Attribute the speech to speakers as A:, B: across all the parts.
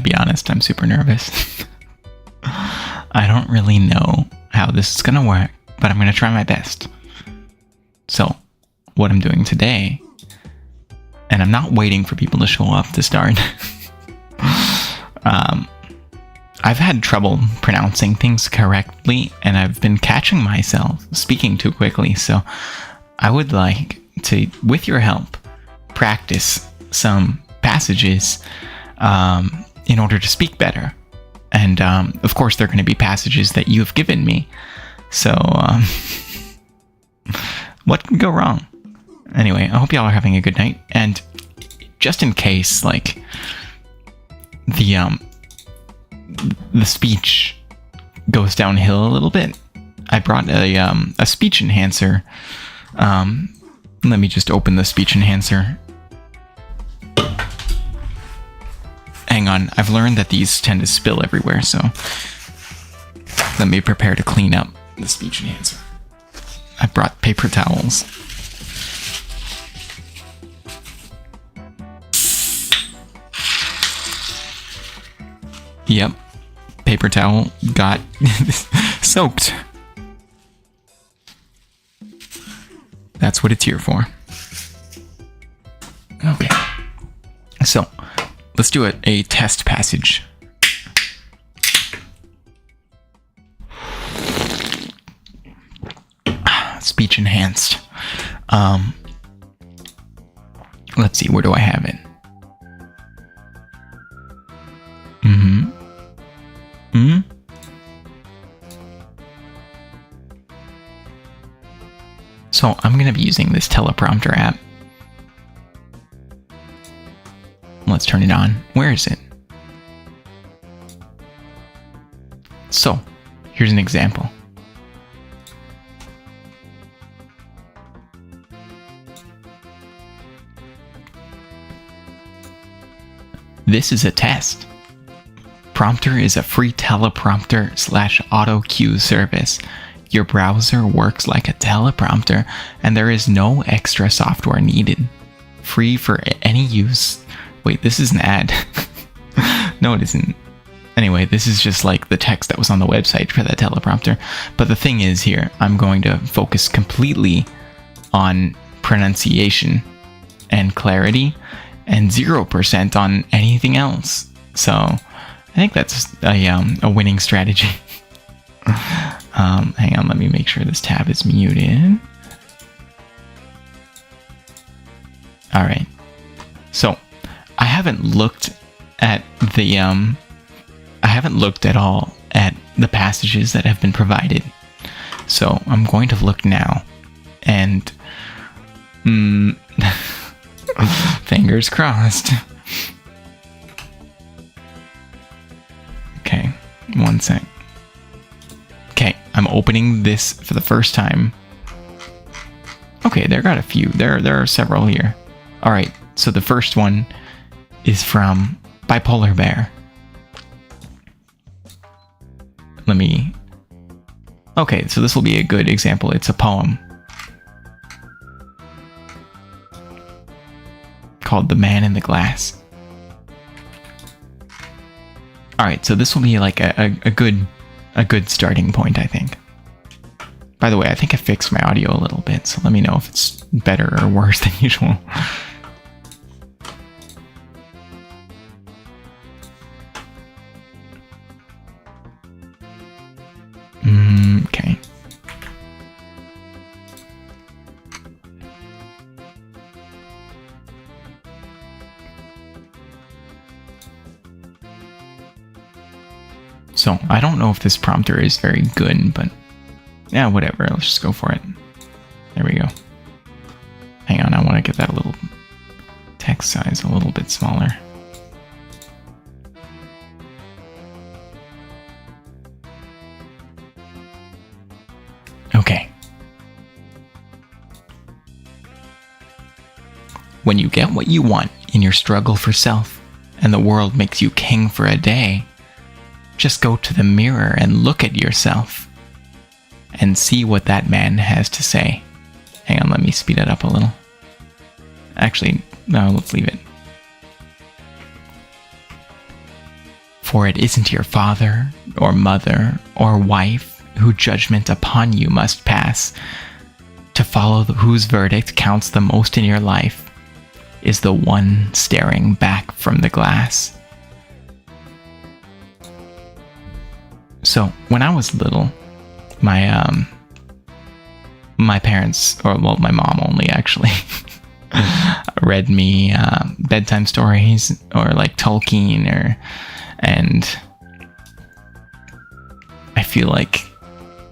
A: gotta be honest, I'm super nervous. I don't really know how this is gonna work, but I'm gonna try my best. So, what I'm doing today, and I'm not waiting for people to show up to start. I've had trouble pronouncing things correctly, and I've been catching myself speaking too quickly, so I would like to, with your help, practice some passages in order to speak better. And of course, they're going to be passages that you've given me. So, what can go wrong? Anyway, I hope y'all are having a good night. And just in case, like, the speech goes downhill a little bit, I brought a speech enhancer. Let me just open the speech enhancer. Hang on, I've learned that these tend to spill everywhere, so let me prepare to clean up the speech enhancer. I brought paper towels. Yep, paper towel got soaked. That's what it's here for. Okay, so let's do a test passage. Speech enhanced. Let's see, where do I have it? So I'm going to be using this Teleprompter app. Let's turn it on. Where is it? So, here's an example. This is a test. Prompter is a free teleprompter/auto cue service. Your browser works like a teleprompter, and there is no extra software needed. Free for any use. Wait, this is an ad. No, it isn't. Anyway, this is just like the text that was on the website for that teleprompter. But the thing is here, I'm going to focus completely on pronunciation and clarity, and 0% on anything else. So I think that's a winning strategy. Hang on, let me make sure this tab is muted. All right. So I haven't looked at all at the passages that have been provided. So I'm going to look now, and fingers crossed. Okay, one sec. Okay, I'm opening this for the first time. Okay, there got a few. There are several here. All right, so the first one is from Bipolar Bear. Okay, so this will be a good example. It's a poem called The Man in the Glass. All right, so this will be like a good starting point, I think. By the way, I think I fixed my audio a little bit, so let me know if it's better or worse than usual. Okay. So, I don't know if this prompter is very good, but yeah, whatever. Let's just go for it. There we go. Hang on, I want to get that a little text size a little bit smaller. Okay. When you get what you want in your struggle for self, and the world makes you king for a day, just go to the mirror and look at yourself and see what that man has to say. Hang on, let me speed it up a little. Actually, no, let's leave it. For it isn't your father, or mother, or wife, who judgment upon you must pass. To follow whose verdict counts the most in your life is the one staring back from the glass. So, when I was little, my parents, or well, my mom only actually, read me bedtime stories, or like Tolkien, and I feel like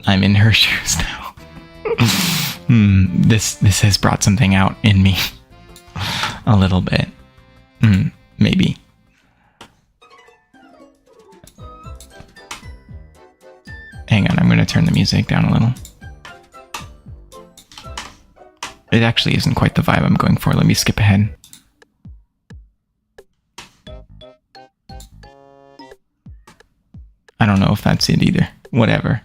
A: I'm in her shoes now. This has brought something out in me a little bit. Maybe. Hang on, I'm going to turn the music down a little. It actually isn't quite the vibe I'm going for. Let me skip ahead. I don't know if that's it either. Whatever.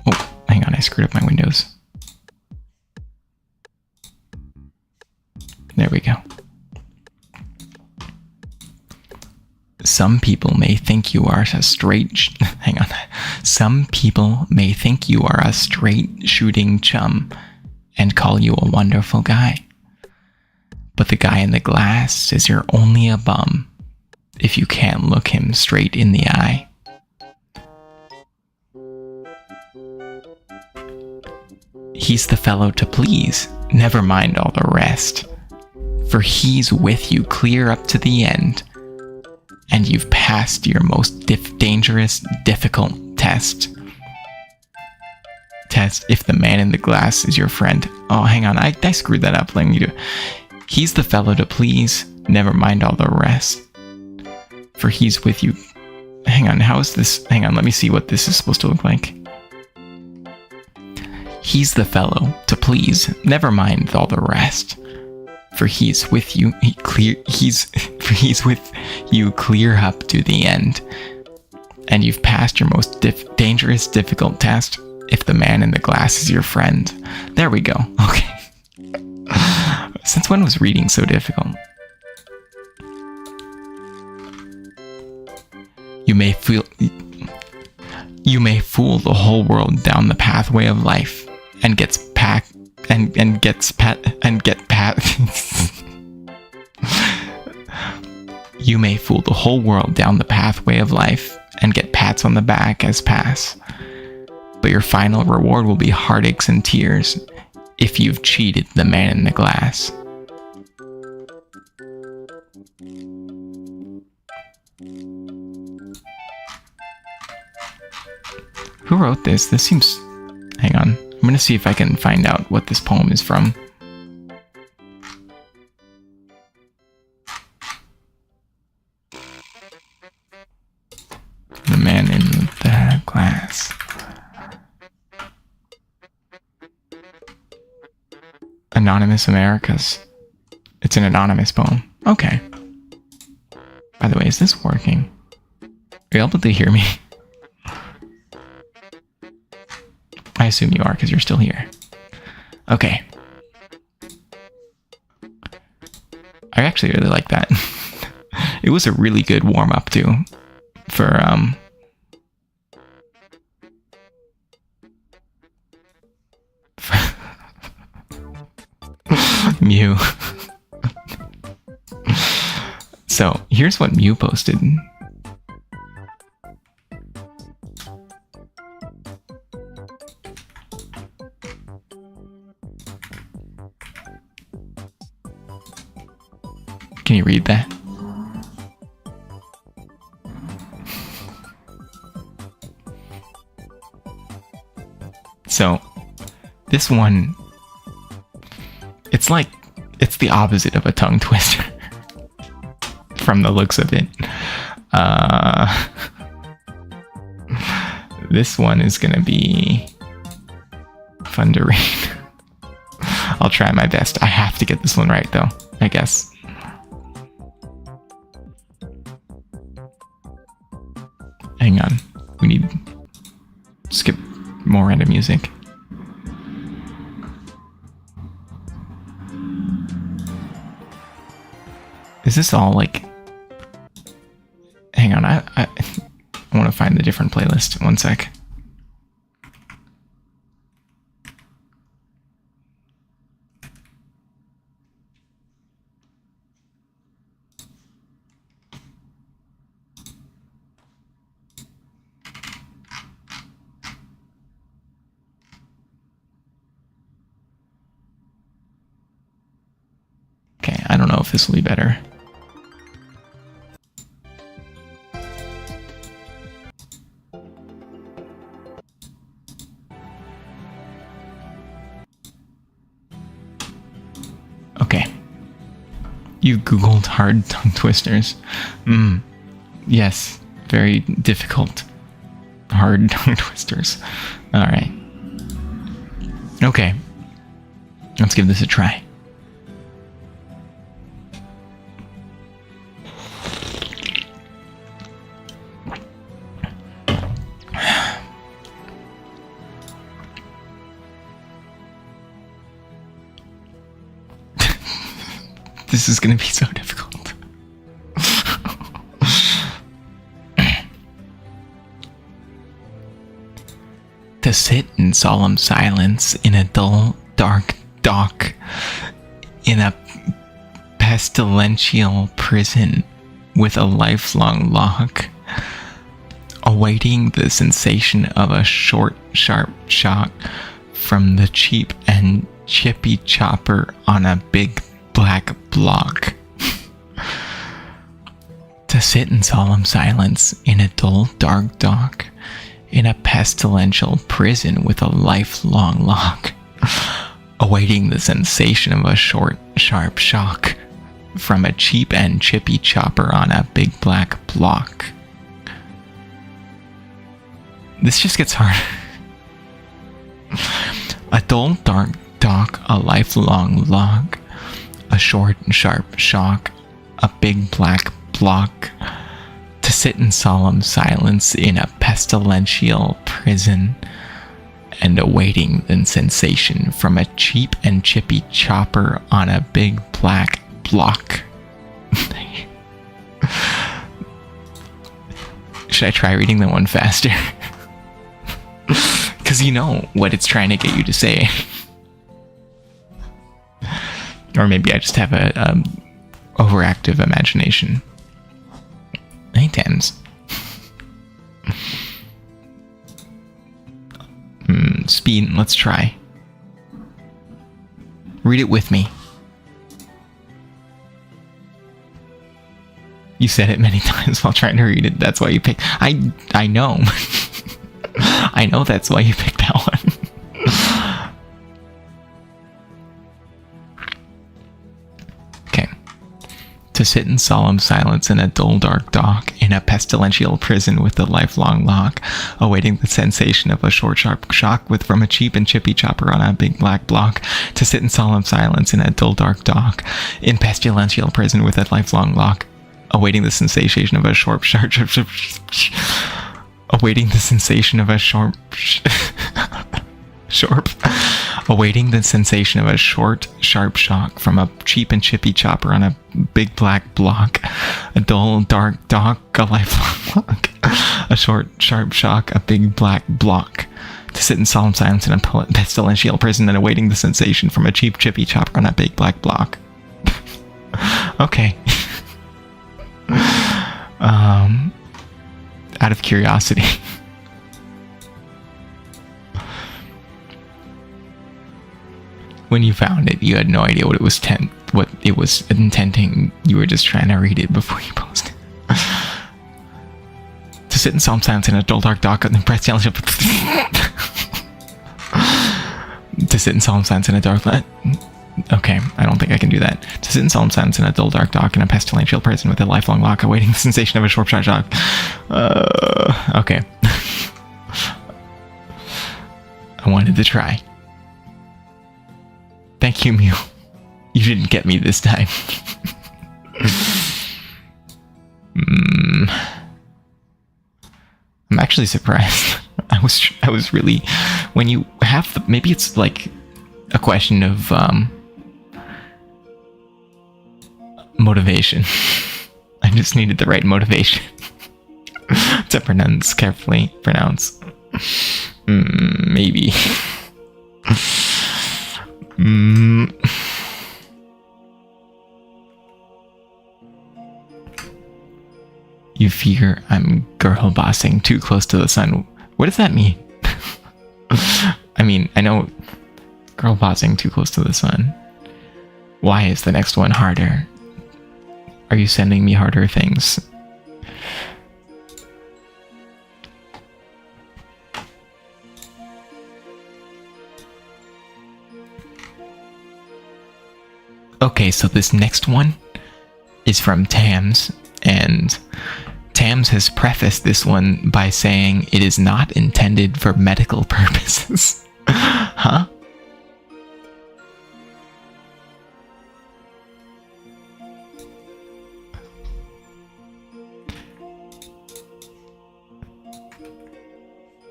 A: Oh, hang on, I screwed up my windows. There we go. Some people may think you are a straight... hang on. Some people may think you are a straight shooting chum and call you a wonderful guy. But the guy in the glass says you're only a bum if you can't look him straight in the eye. He's the fellow to please, never mind all the rest. For he's with you clear up to the end, and you've passed your most dangerous, difficult test. If the man in the glass is your friend. Oh, hang on, I screwed that up. Let me do. He's the fellow to please, never mind all the rest. For he's with you. Hang on, how is this? Hang on, let me see what this is supposed to look like. He's the fellow to please, never mind all the rest. For he's with you he's with you clear up to the end, and you've passed your most dangerous, difficult test if the man in the glass is your friend. There we go. Okay. Since when was reading so difficult? You may fool the whole world down the pathway of life and get pat. You may fool the whole world down the pathway of life and get pats on the back as pass. But your final reward will be heartaches and tears if you've cheated the man in the glass. Who wrote this? This seems... Hang on. I'm going to see if I can find out what this poem is from. The man in the glass. Anonymous Americas. It's an anonymous poem. Okay. By the way, is this working? Are you able to hear me? I assume you are, because you're still here. Okay. I actually really like that. It was a really good warm-up, too. For, Mew. So, here's what Mew posted. Can you read that? So, this one, it's the opposite of a tongue twister from the looks of it. This one is gonna be fun to read. I'll try my best. I have to get this one right, though, I guess. Hang on. We need skip more random music. Is this all like... Hang on, I want to find the different playlist. One sec. Okay, I don't know if this will be better. Okay. You Googled hard tongue twisters. Yes, very difficult. Hard tongue twisters. Alright. Okay. Let's give this a try. This is going to be so difficult. To sit in solemn silence in a dull, dark dock in a pestilential prison with a lifelong lock, awaiting the sensation of a short, sharp shock from the cheap and chippy chopper on a big black block. To sit in solemn silence in a dull, dark dock in a pestilential prison with a lifelong lock, awaiting the sensation of a short, sharp shock from a cheap and chippy chopper on a big black block. This just gets hard. A dull, dark dock, a lifelong lock, a short, sharp shock, a big black block. To sit in solemn silence in a pestilential prison and awaiting the sensation from a cheap and chippy chopper on a big black block. Should I try reading the one faster? Because you know what it's trying to get you to say. Or maybe I just have a overactive imagination. Hey, Thames. Speed, let's try. Read it with me. You said it many times while trying to read it. That's why you picked... I know. I know that's why you picked that one. To sit in solemn silence in a dull, dark dock in a pestilential prison with a lifelong lock, awaiting the sensation of a short, sharp shock from a cheap and chippy chopper on a big black block. To sit in solemn silence in a dull, dark dock in pestilential prison with a lifelong lock, awaiting the sensation of a short, sharp, awaiting the sensation of a short, awaiting the sensation of a short, sharp shock from a cheap and chippy chopper on a big black block, a dull, dark dock, a lifelong lock, a short, sharp shock, a big black block. To sit in solemn silence in a pestilential prison and awaiting the sensation from a cheap, chippy chopper on a big black block. Okay. Out of curiosity. When you found it, you had no idea what it was intending. You were just trying to read it before you posted. To sit in solemn silence in a dull, dark dock and press down. To sit in solemn silence in a dark. Okay, I don't think I can do that. To sit in solemn silence in a dull, dark dock in a pestilential prison with a lifelong lock, awaiting the sensation of a short, sharp shock. Okay. I wanted to try. Thank you, Mew. You didn't get me this time. I'm actually surprised. I was really... When you have the... Maybe it's like a question of motivation. I just needed the right motivation to pronounce carefully. Pronounce. Maybe. You fear I'm girl bossing too close to the sun. What does that mean? I mean, I know girl bossing too close to the sun. Why is the next one harder? Are you sending me harder things? Okay, so this next one is from Tams, and Tams has prefaced this one by saying it is not intended for medical purposes. Huh?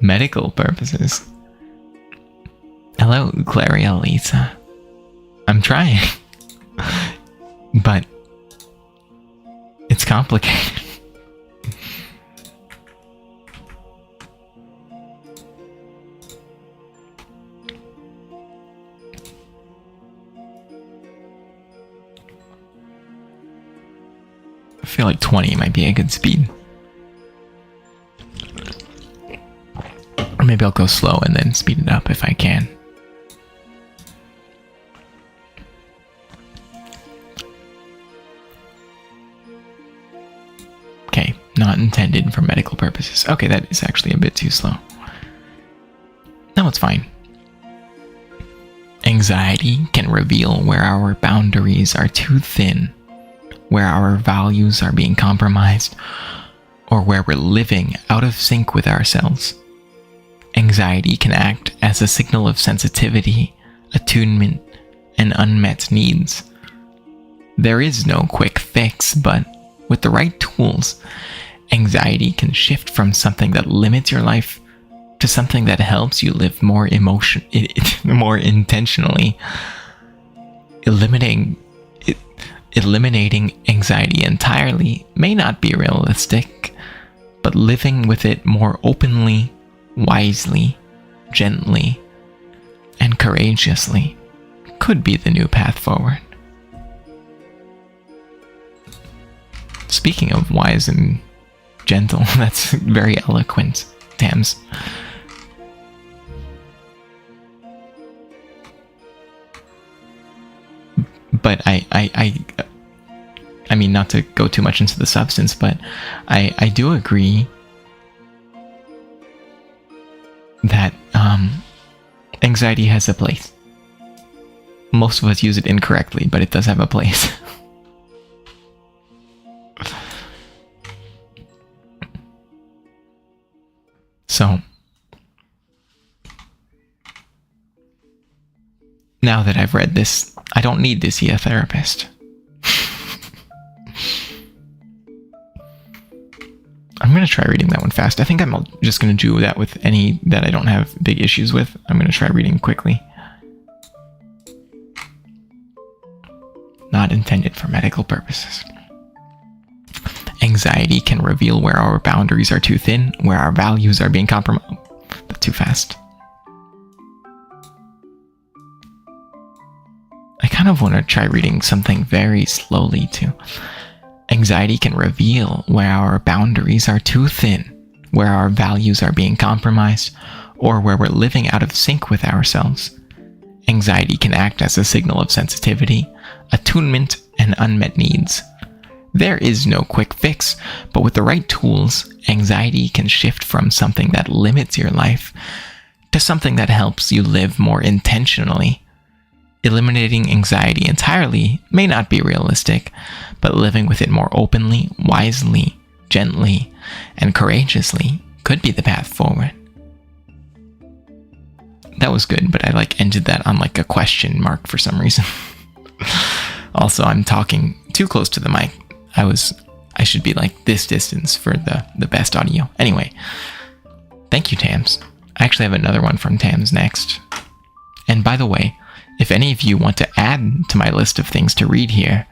A: Medical purposes. Hello, Claria Lisa. I'm trying. But it's complicated. I feel like 20 might be a good speed. Or maybe I'll go slow and then speed it up if I can. Okay, not intended for medical purposes. Okay, that is actually a bit too slow. No, it's fine. Anxiety can reveal where our boundaries are too thin, where our values are being compromised, or where we're living out of sync with ourselves. Anxiety can act as a signal of sensitivity, attunement, and unmet needs. There is no quick fix, but with the right tools, anxiety can shift from something that limits your life to something that helps you live more more intentionally. Eliminating anxiety entirely may not be realistic, but living with it more openly, wisely, gently, and courageously could be the new path forward. Speaking of wise and gentle, that's very eloquent, Tams. But I mean, not to go too much into the substance, but I do agree that anxiety has a place. Most of us use it incorrectly, but it does have a place. So, now that I've read this, I don't need to see a therapist. I'm going to try reading that one fast. I think I'm just going to do that with any that I don't have big issues with. I'm going to try reading quickly. Not intended for medical purposes. Anxiety can reveal where our boundaries are too thin, where our values are being compromised. That's too fast. I kind of want to try reading something very slowly too. Anxiety can reveal where our boundaries are too thin, where our values are being compromised, or where we're living out of sync with ourselves. Anxiety can act as a signal of sensitivity, attunement, and unmet needs. There is no quick fix, but with the right tools, anxiety can shift from something that limits your life to something that helps you live more intentionally. Eliminating anxiety entirely may not be realistic, but living with it more openly, wisely, gently, and courageously could be the path forward. That was good, but I ended that on a question mark for some reason. Also, I'm talking too close to the mic. I should be this distance for the best audio. Anyway, thank you, Tams. I actually have another one from Tams next. And by the way, if any of you want to add to my list of things to read here,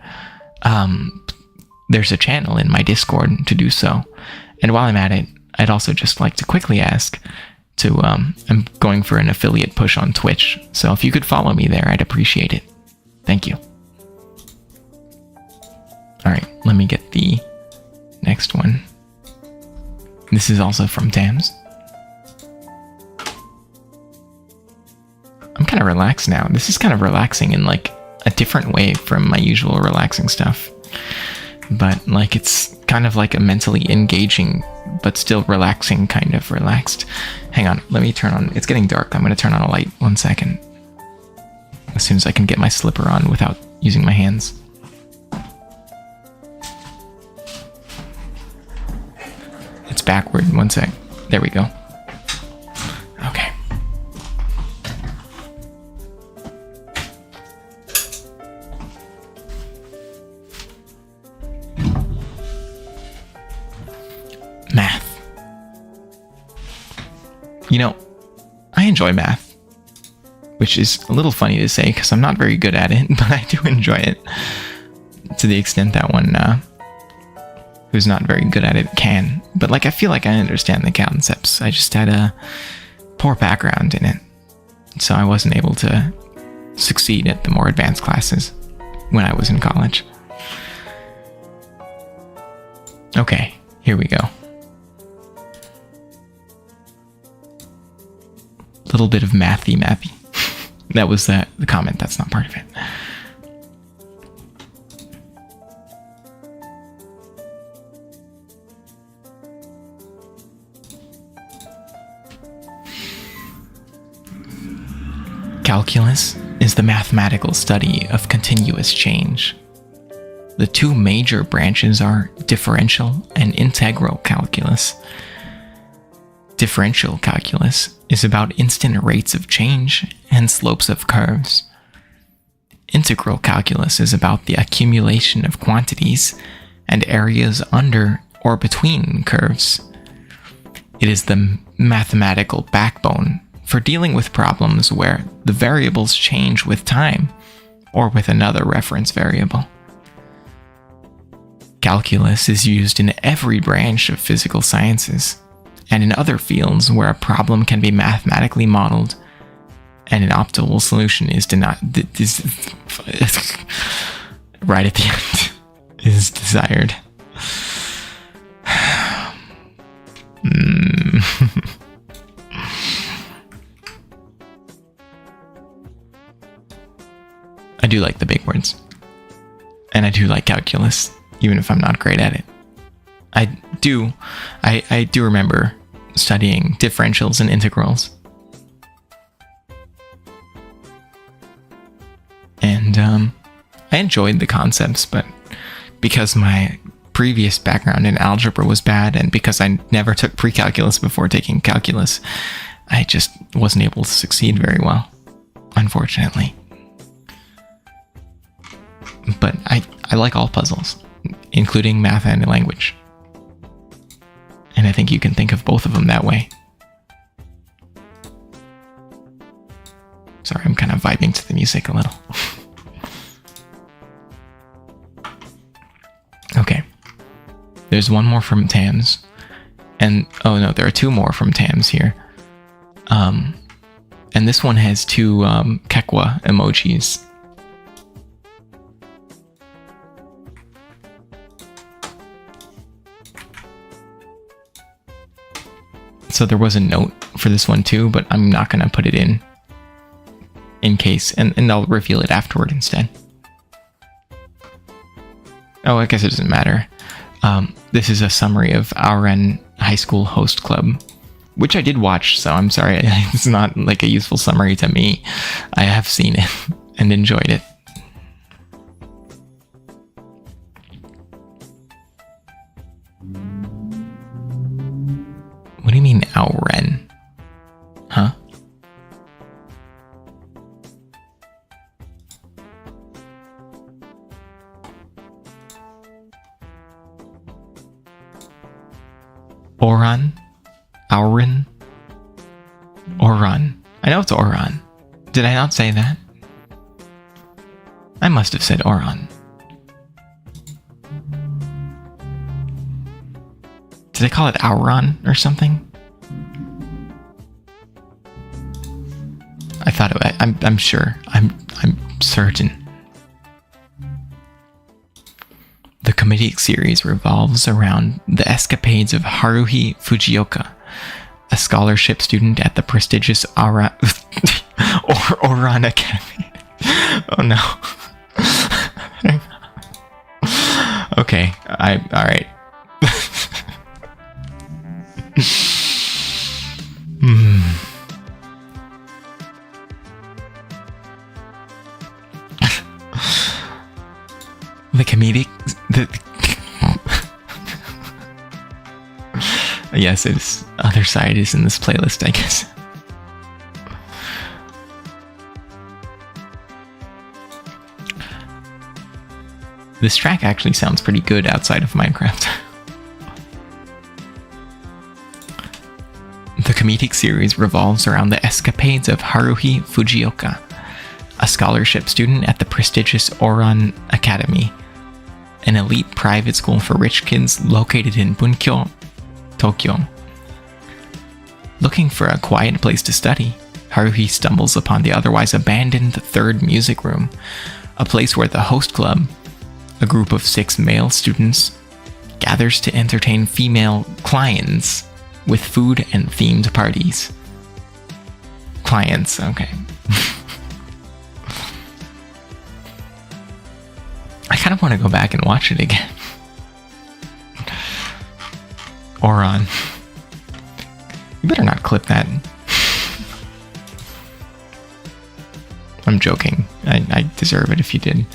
A: there's a channel in my Discord to do so. And while I'm at it, I'd also just like to quickly ask to, I'm going for an affiliate push on Twitch, so if you could follow me there, I'd appreciate it. Thank you. Alright, let me get the next one. This is also from Tams. I'm kind of relaxed now. This is kind of relaxing in like a different way from my usual relaxing stuff. But like it's kind of like a mentally engaging but still relaxing kind of relaxed. Hang on, let me turn on, it's getting dark. I'm going to turn on a light 1 second. As soon as I can get my slipper on without using my hands. It's backward, 1 sec. There we go. Okay. Math. You know, I enjoy math, which is a little funny to say because I'm not very good at it, but I do enjoy it to the extent that one who's not very good at it can. But like I feel like I understand the concepts. I just had a poor background in it, so I wasn't able to succeed at the more advanced classes when I was in college. Okay, here we go. Little bit of mathy. That was the comment, that's not part of it. Calculus is the mathematical study of continuous change. The two major branches are differential and integral calculus. Differential calculus is about instant rates of change and slopes of curves. Integral calculus is about the accumulation of quantities and areas under or between curves. It is the mathematical backbone for dealing with problems where the variables change with time or with another reference variable. Calculus is used in every branch of physical sciences and in other fields where a problem can be mathematically modeled and an optimal solution is right at the end is desired. I do like the big words. And I do like calculus, even if I'm not great at it. I do remember studying differentials and integrals. And I enjoyed the concepts, but because my previous background in algebra was bad, and because I never took pre-calculus before taking calculus, I just wasn't able to succeed very well, unfortunately. But I like all puzzles, including math and language. And I think you can think of both of them that way. Sorry, I'm kind of vibing to the music a little. Okay. There's one more from Tams. And, oh no, there are two more from Tams here. And this one has two Kekwa emojis. So there was a note for this one too, but I'm not going to put it in case, and I'll reveal it afterward instead. Oh, I guess it doesn't matter. This is a summary of EN High School Host Club, which I did watch, so I'm sorry, it's not like a useful summary to me. I have seen it and enjoyed it. What do you mean, Auren? Huh? Oran? Auren? Oran. I know it's Oran. Did I not say that? I must have said Oran. Did I call it Auron or something? I thought it. I'm sure. I'm certain. The comedic series revolves around the escapades of Haruhi Fujioka, a scholarship student at the prestigious Oran Academy. Oh no. Okay, alright. The comedic... Yes, its other side is in this playlist, I guess. This track actually sounds pretty good outside of Minecraft. The comedic series revolves around the escapades of Haruhi Fujioka, a scholarship student at the prestigious Oran Academy, an elite private school for rich kids located in Bunkyo, Tokyo. Looking for a quiet place to study, Haruhi stumbles upon the otherwise abandoned third music room, a place where the host club, a group of 6 male students, gathers to entertain female clients with food and themed parties. Clients, okay. I kind of want to go back and watch it again. Oran. You better not clip that. I'm joking. I deserve it if you did.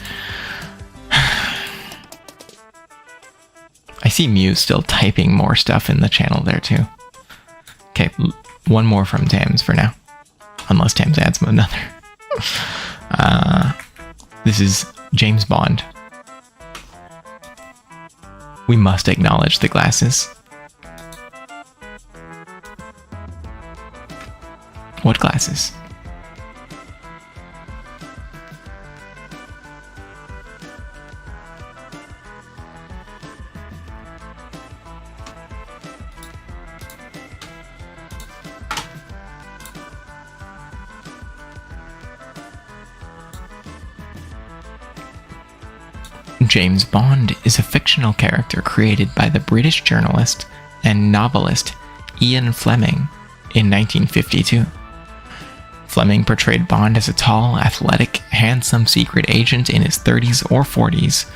A: I see Mew still typing more stuff in the channel there too. Okay, one more from Tams for now. Unless Tams adds another. This is James Bond. We must acknowledge the glasses. What glasses? James Bond is a fictional character created by the British journalist and novelist Ian Fleming in 1952. Fleming portrayed Bond as a tall, athletic, handsome secret agent in his 30s or 40s.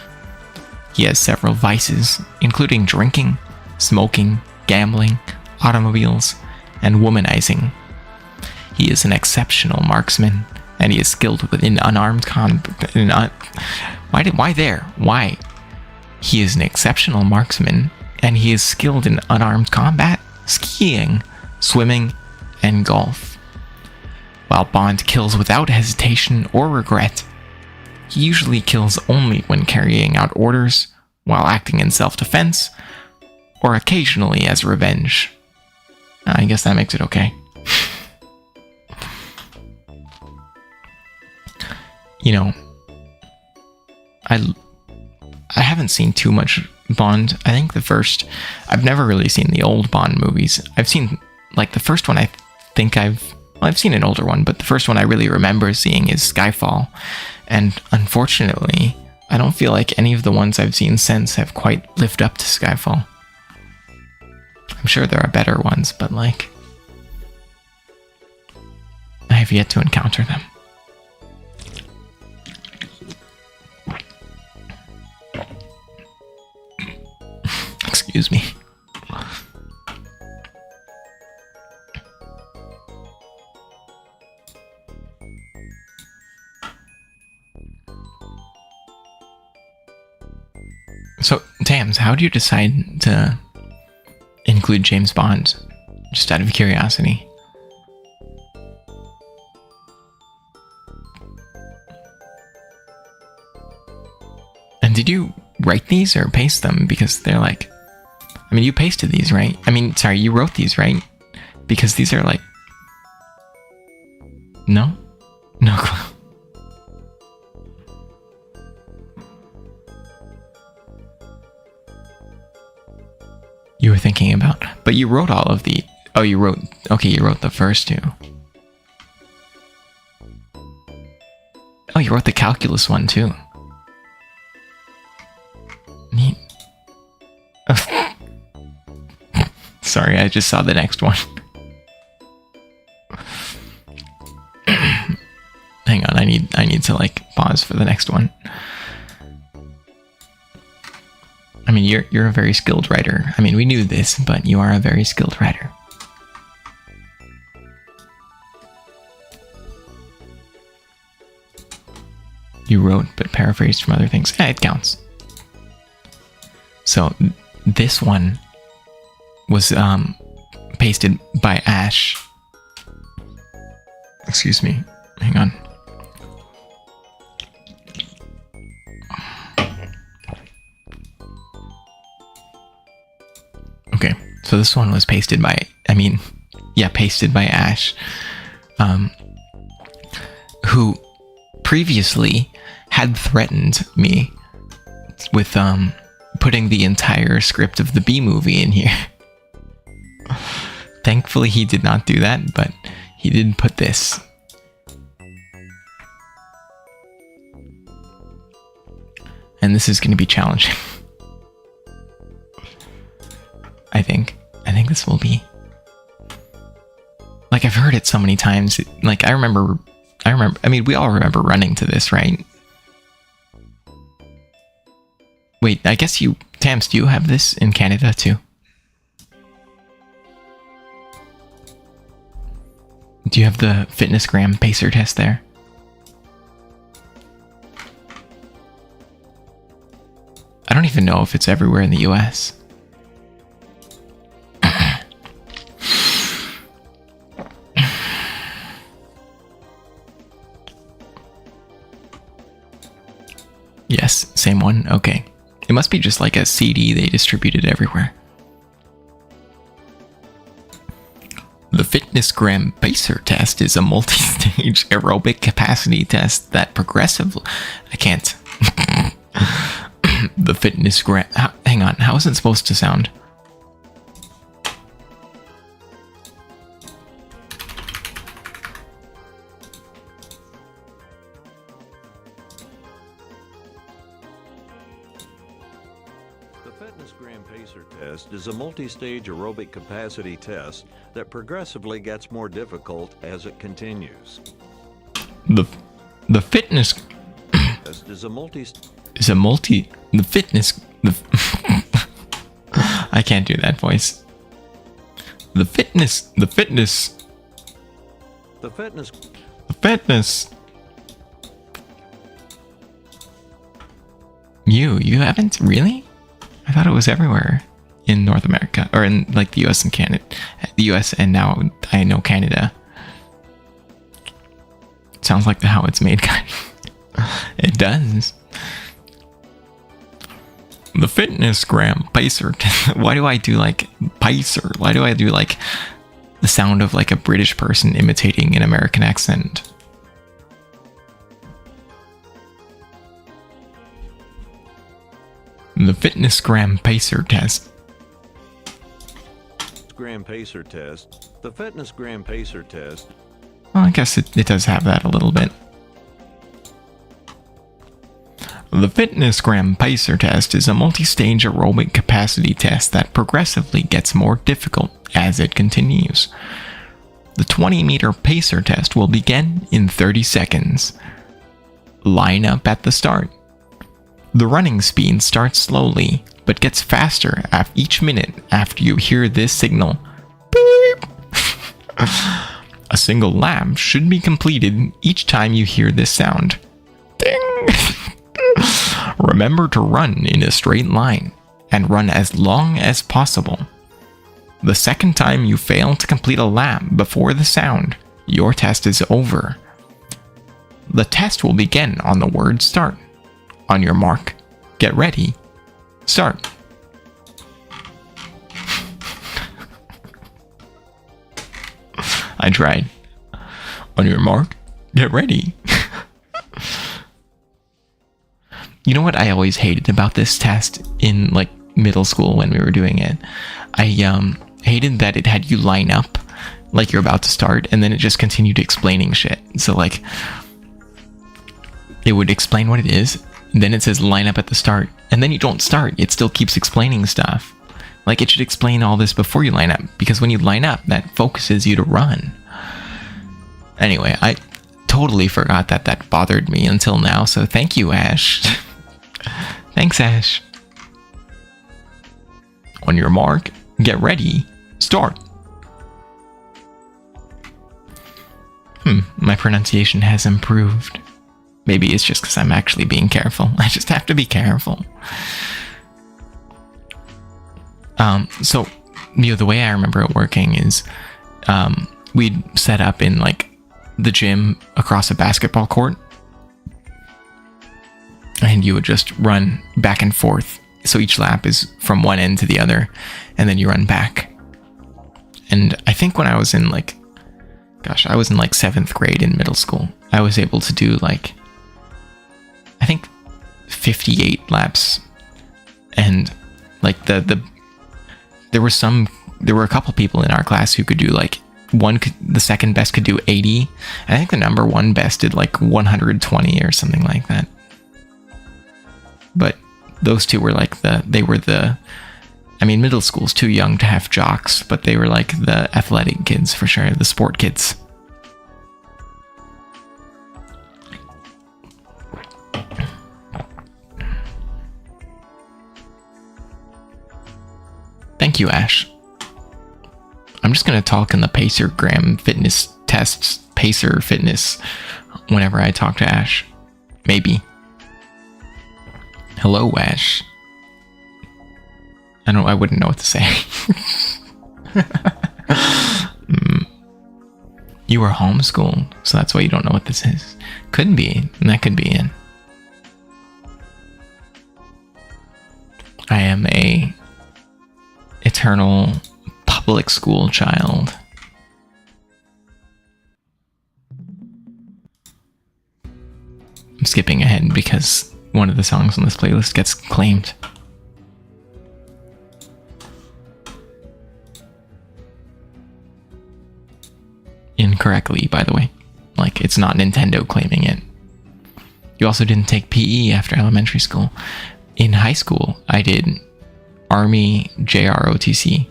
A: He has several vices, including drinking, smoking, gambling, automobiles, and womanizing. He is an exceptional marksman, and he is skilled within unarmed combat. Why? He is an exceptional marksman, and he is skilled in unarmed combat, skiing, swimming, and golf. While Bond kills without hesitation or regret, he usually kills only when carrying out orders, while acting in self-defense, or occasionally as revenge. I guess that makes it okay. You know, I haven't seen too much Bond. I think I've never really seen the old Bond movies. I've seen, like, the first one I've seen an older one, but the first one I really remember seeing is Skyfall. And unfortunately, I don't feel like any of the ones I've seen since have quite lived up to Skyfall. I'm sure there are better ones, but, like, I have yet to encounter them. Excuse me. So, Tams, how do you decide to include James Bond? Just out of curiosity. And did you write these or paste them? Because they're like... I mean, you pasted these, right? I mean, sorry, you wrote these, right? Because these are like... No? No clue. You were thinking about But you wrote all of the... Oh, you wrote... Okay, you wrote the first two. Oh, you wrote the calculus one, too. Neat. Sorry, I just saw the next one. Hang on, I need to, like, pause for the next one. I mean, you're a very skilled writer. I mean, we knew this, but you are a very skilled writer. You wrote, but paraphrased from other things. Yeah, it counts. So, this one was pasted by Ash. Excuse me. Hang on. Okay, so this one was pasted by, pasted by Ash, who previously had threatened me with putting the entire script of the B movie in here. Thankfully, he did not do that, but he did put this. And this is going to be challenging. I think this will be. Like, I've heard it so many times. Like, I mean, we all remember running to this, right? Wait, I guess Tams, do you have this in Canada too? Do you have the FitnessGram pacer test there? I don't even know if it's everywhere in the US. Yes, same one. Okay. It must be just like a CD they distributed everywhere. The FitnessGram Pacer test is a multi-stage aerobic capacity test that progressively... I can't. The FitnessGram... Hang on, how is it supposed to sound?
B: The FitnessGram Pacer test is a multi-stage aerobic capacity test that progressively gets more difficult as it continues.
A: The fitness
B: test is a
A: I can't do that voice. The fitness You haven't really? I thought it was everywhere in North America, or in like the US and Canada, the US, and now I know Canada. It sounds like the How It's Made guy. It does. The FitnessGram Pacer. Why do I do like Pacer? Why do I do like the sound of like a British person imitating an American accent? The FitnessGram Pacer test.
B: The FitnessGram Pacer test.
A: Well, I guess it does have that a little bit. The FitnessGram Pacer test is a multi-stage aerobic capacity test that progressively gets more difficult as it continues. The 20-meter pacer test will begin in 30 seconds. Line up at the start. The running speed starts slowly, but gets faster each minute after you hear this signal. Beep. A single lap should be completed each time you hear this sound. Ding! Remember to run in a straight line, and run as long as possible. The second time you fail to complete a lap before the sound, your test is over. The test will begin on the word start. On your mark, get ready, start. I tried. On your mark, get ready. You know what I always hated about this test in like middle school when we were doing it? hated that it had you line up like you're about to start, and then it just continued explaining shit. So like, it would explain what it is, then it says line up at the start, and then you don't start. It still keeps explaining stuff. Like, it should explain all this before you line up, because when you line up, that focuses you to run. Anyway, I totally forgot that that bothered me until now, so thank you, Ash. Thanks, Ash. On your mark, get ready, start. My pronunciation has improved. Maybe it's just because I'm actually being careful. I just have to be careful. So, the way I remember it working is we'd set up in like the gym across a basketball court, and you would just run back and forth. So each lap is from one end to the other, and then you run back. And I think when I was in like, I was in like 7th grade in middle school, I was able to do like, I think 58 laps. And like there were a couple people in our class who could do like the second best could do 80. I think the number one best did like 120 or something like that. But those two were like middle school's too young to have jocks, but they were like the athletic kids for sure, the sport kids. Thank you, Ash. I'm just going to talk in the Pacergram fitness tests, Pacer fitness, whenever I talk to Ash. Maybe. Hello, Ash. I wouldn't know what to say. You were homeschooled, so that's why you don't know what this is. Could be, and that could be it. I am a eternal public school child. I'm skipping ahead because one of the songs on this playlist gets claimed. Incorrectly, by the way. Like, it's not Nintendo claiming it. You also didn't take PE after elementary school. In high school, I did Army JROTC.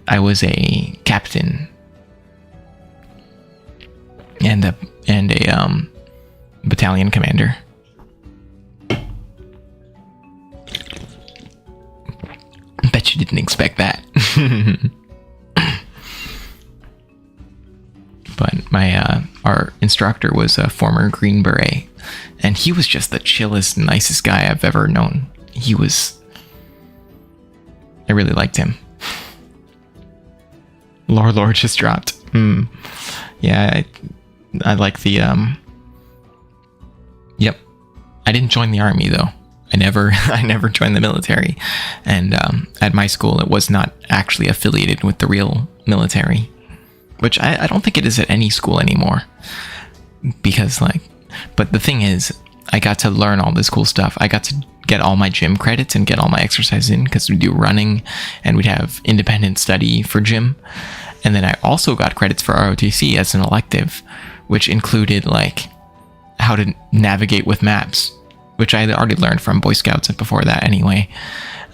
A: I was a captain and a battalion commander. Bet you didn't expect that. But our instructor was a former Green Beret, and he was just the chillest, nicest guy I've ever known. I really liked him. Lore just dropped. Yeah, I like the, Yep. I didn't join the army, though. I never joined the military. And at my school, it was not actually affiliated with the real military. Which I don't think it is at any school anymore. Because, but the thing is, I got to learn all this cool stuff. I got to get all my gym credits and get all my exercise in, because we do running and we'd have independent study for gym. And then I also got credits for ROTC as an elective, which included how to navigate with maps, which I had already learned from Boy Scouts before that anyway.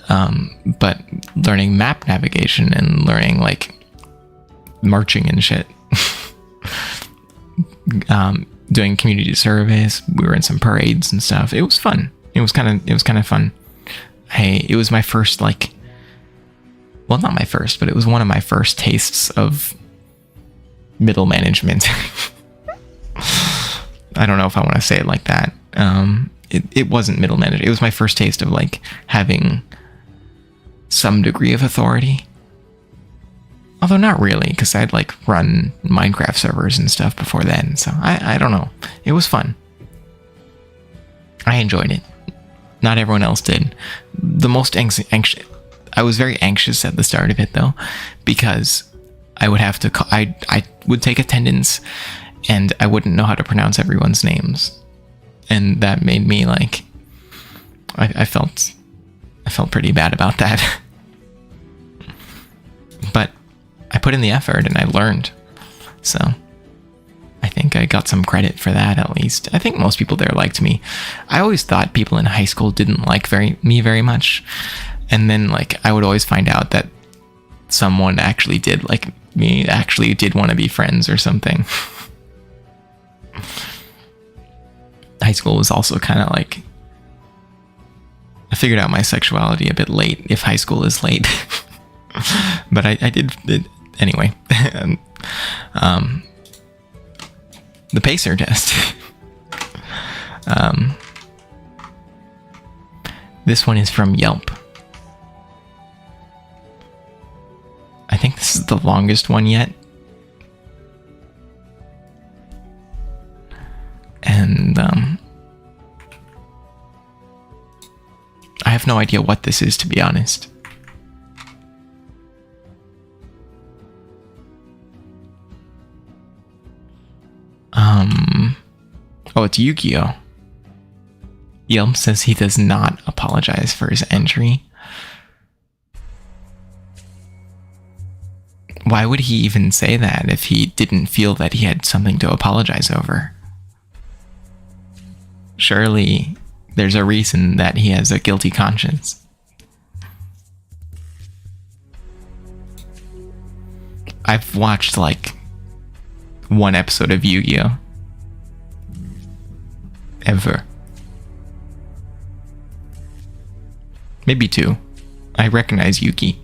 A: But learning map navigation and learning marching and shit. Doing community service. We were in some parades and stuff. It was fun. It was kind of fun. It was my first well, not my first, but it was one of my first tastes of middle management. I don't know if I want to say it like that. It wasn't middle management. It was my first taste of having some degree of authority. Although not really, because I'd run Minecraft servers and stuff before then. So I don't know. It was fun. I enjoyed it. Not everyone else did. The most anxious. I was very anxious at the start of it though, because I would have to. I would take attendance, and I wouldn't know how to pronounce everyone's names, and that made me I felt pretty bad about that. But I put in the effort and I learned. So I think I got some credit for that, at least. I think most people there liked me. I always thought people in high school didn't like me very much. And then, like, I would always find out that someone actually did like me, actually did want to be friends or something. High school was also kind of like, I figured out my sexuality a bit late, if high school is late. But I did it anyway. The pacer test. This one is from Yelp. I think this is the longest one yet. And I have no idea what this is, to be honest. Oh, it's Yu-Gi-Oh! Yelp says he does not apologize for his entry. Why would he even say that if he didn't feel that he had something to apologize over? Surely there's a reason that he has a guilty conscience. I've watched like one episode of Yu-Gi-Oh! Ever. Maybe two. I recognize Yuki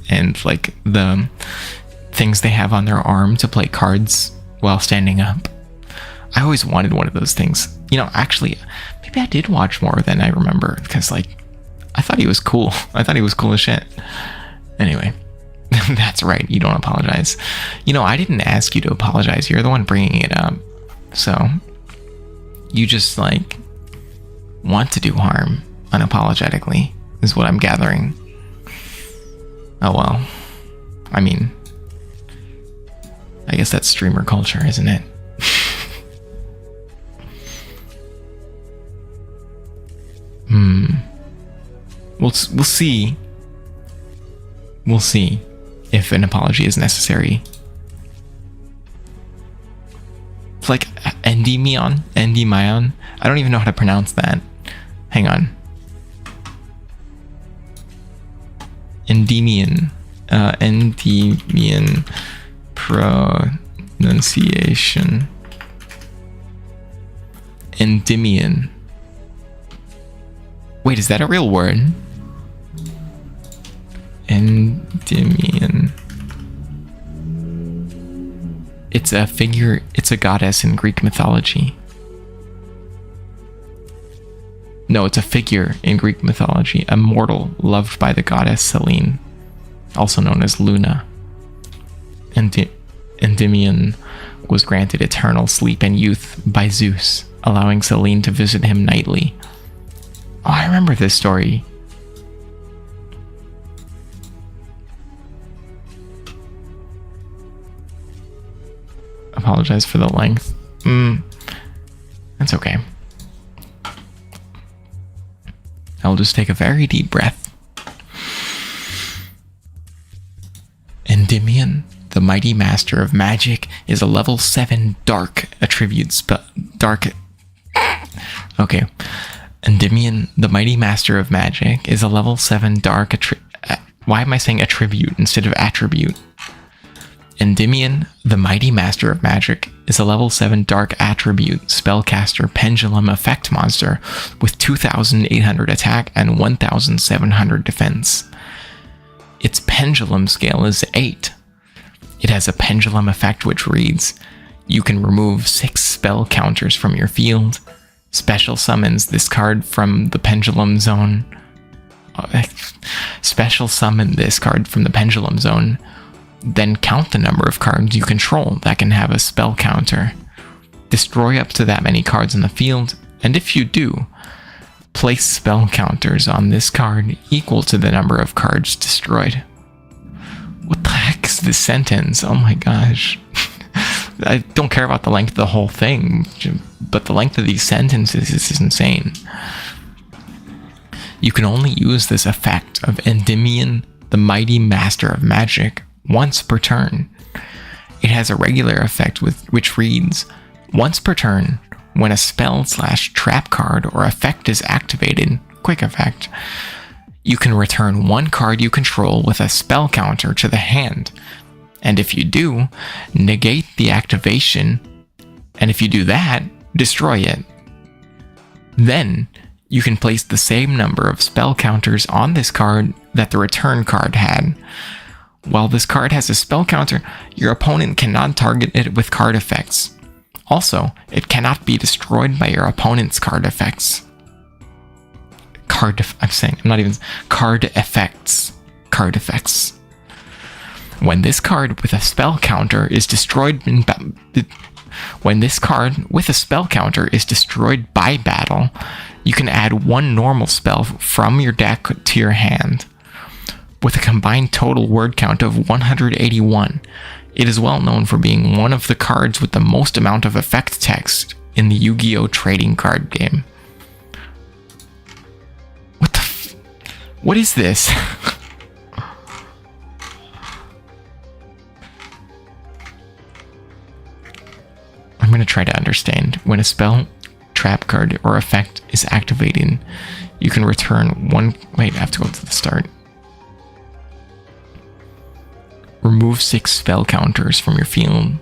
A: and like the things they have on their arm to play cards while standing up. I always wanted one of those things. You know, actually, maybe I did watch more than I remember because, like, I thought he was cool. I thought he was cool as shit. Anyway, that's right. You don't apologize. You know, I didn't ask you to apologize. You're the one bringing it up. So, you just, like, want to do harm unapologetically, is what I'm gathering. Oh, well. I mean, I guess that's streamer culture, isn't it? We'll see. We'll see if an apology is necessary. It's like Endymion? I don't even know how to pronounce that. Hang on. Endymion. Endymion pronunciation. Endymion. Wait, is that a real word? Endymion. It's a figure, it's a goddess in Greek mythology. No, it's a figure in Greek mythology, a mortal loved by the goddess Selene, also known as Luna. Endymion was granted eternal sleep and youth by Zeus, allowing Selene to visit him nightly. Oh, I remember this story. Apologize for the length. That's okay. I'll just take a very deep breath. Endymion, the mighty master of magic, is a level 7 dark attribute spell. Okay. Endymion, the mighty master of magic, is a level 7 dark why am I saying attribute instead of attribute? Endymion, the mighty master of magic, is a level 7 dark attribute spellcaster pendulum effect monster with 2,800 attack and 1,700 defense. Its pendulum scale is 8. It has a pendulum effect which reads, you can remove 6 spell counters from your field, special summons this card from the pendulum zone. Special summon this card from the pendulum zone. Then count the number of cards you control that can have a spell counter. Destroy up to that many cards in the field, and if you do, place spell counters on this card equal to the number of cards destroyed. What the heck is this sentence? Oh my gosh. I don't care about the length of the whole thing, but the length of these sentences is insane. You can only use this effect of Endymion, the mighty master of magic, once per turn. It has a regular effect which reads, once per turn, when a spell/trap card or effect is activated, quick effect, you can return one card you control with a spell counter to the hand. And if you do, negate the activation. And if you do that, destroy it. Then, you can place the same number of spell counters on this card that the return card had. While this card has a spell counter, your opponent cannot target it with card effects. Also, it cannot be destroyed by your opponent's card effects. Card effects. When this card with a spell counter is destroyed by battle, you can add one normal spell from your deck to your hand. With a combined total word count of 181, it is well known for being one of the cards with the most amount of effect text in the Yu-Gi-Oh! Trading card game. What is this? I'm going to try to understand. When a spell, trap card, or effect is activated, you can return one... Wait, I have to go to the start. Remove 6 spell counters from your field.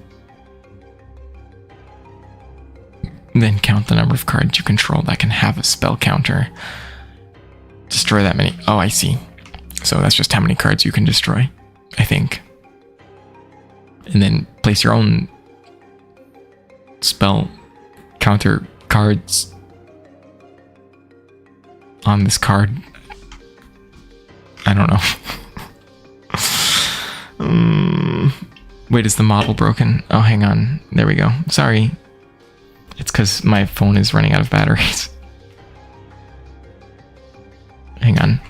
A: Then count the number of cards you control that can have a spell counter. Destroy that many. Oh, I see. So that's just how many cards you can destroy, I think. And then place your own spell counter cards on this card. I don't know. Wait, is the model broken? Oh, hang on. There we go. Sorry. It's because my phone is running out of batteries. Hang on.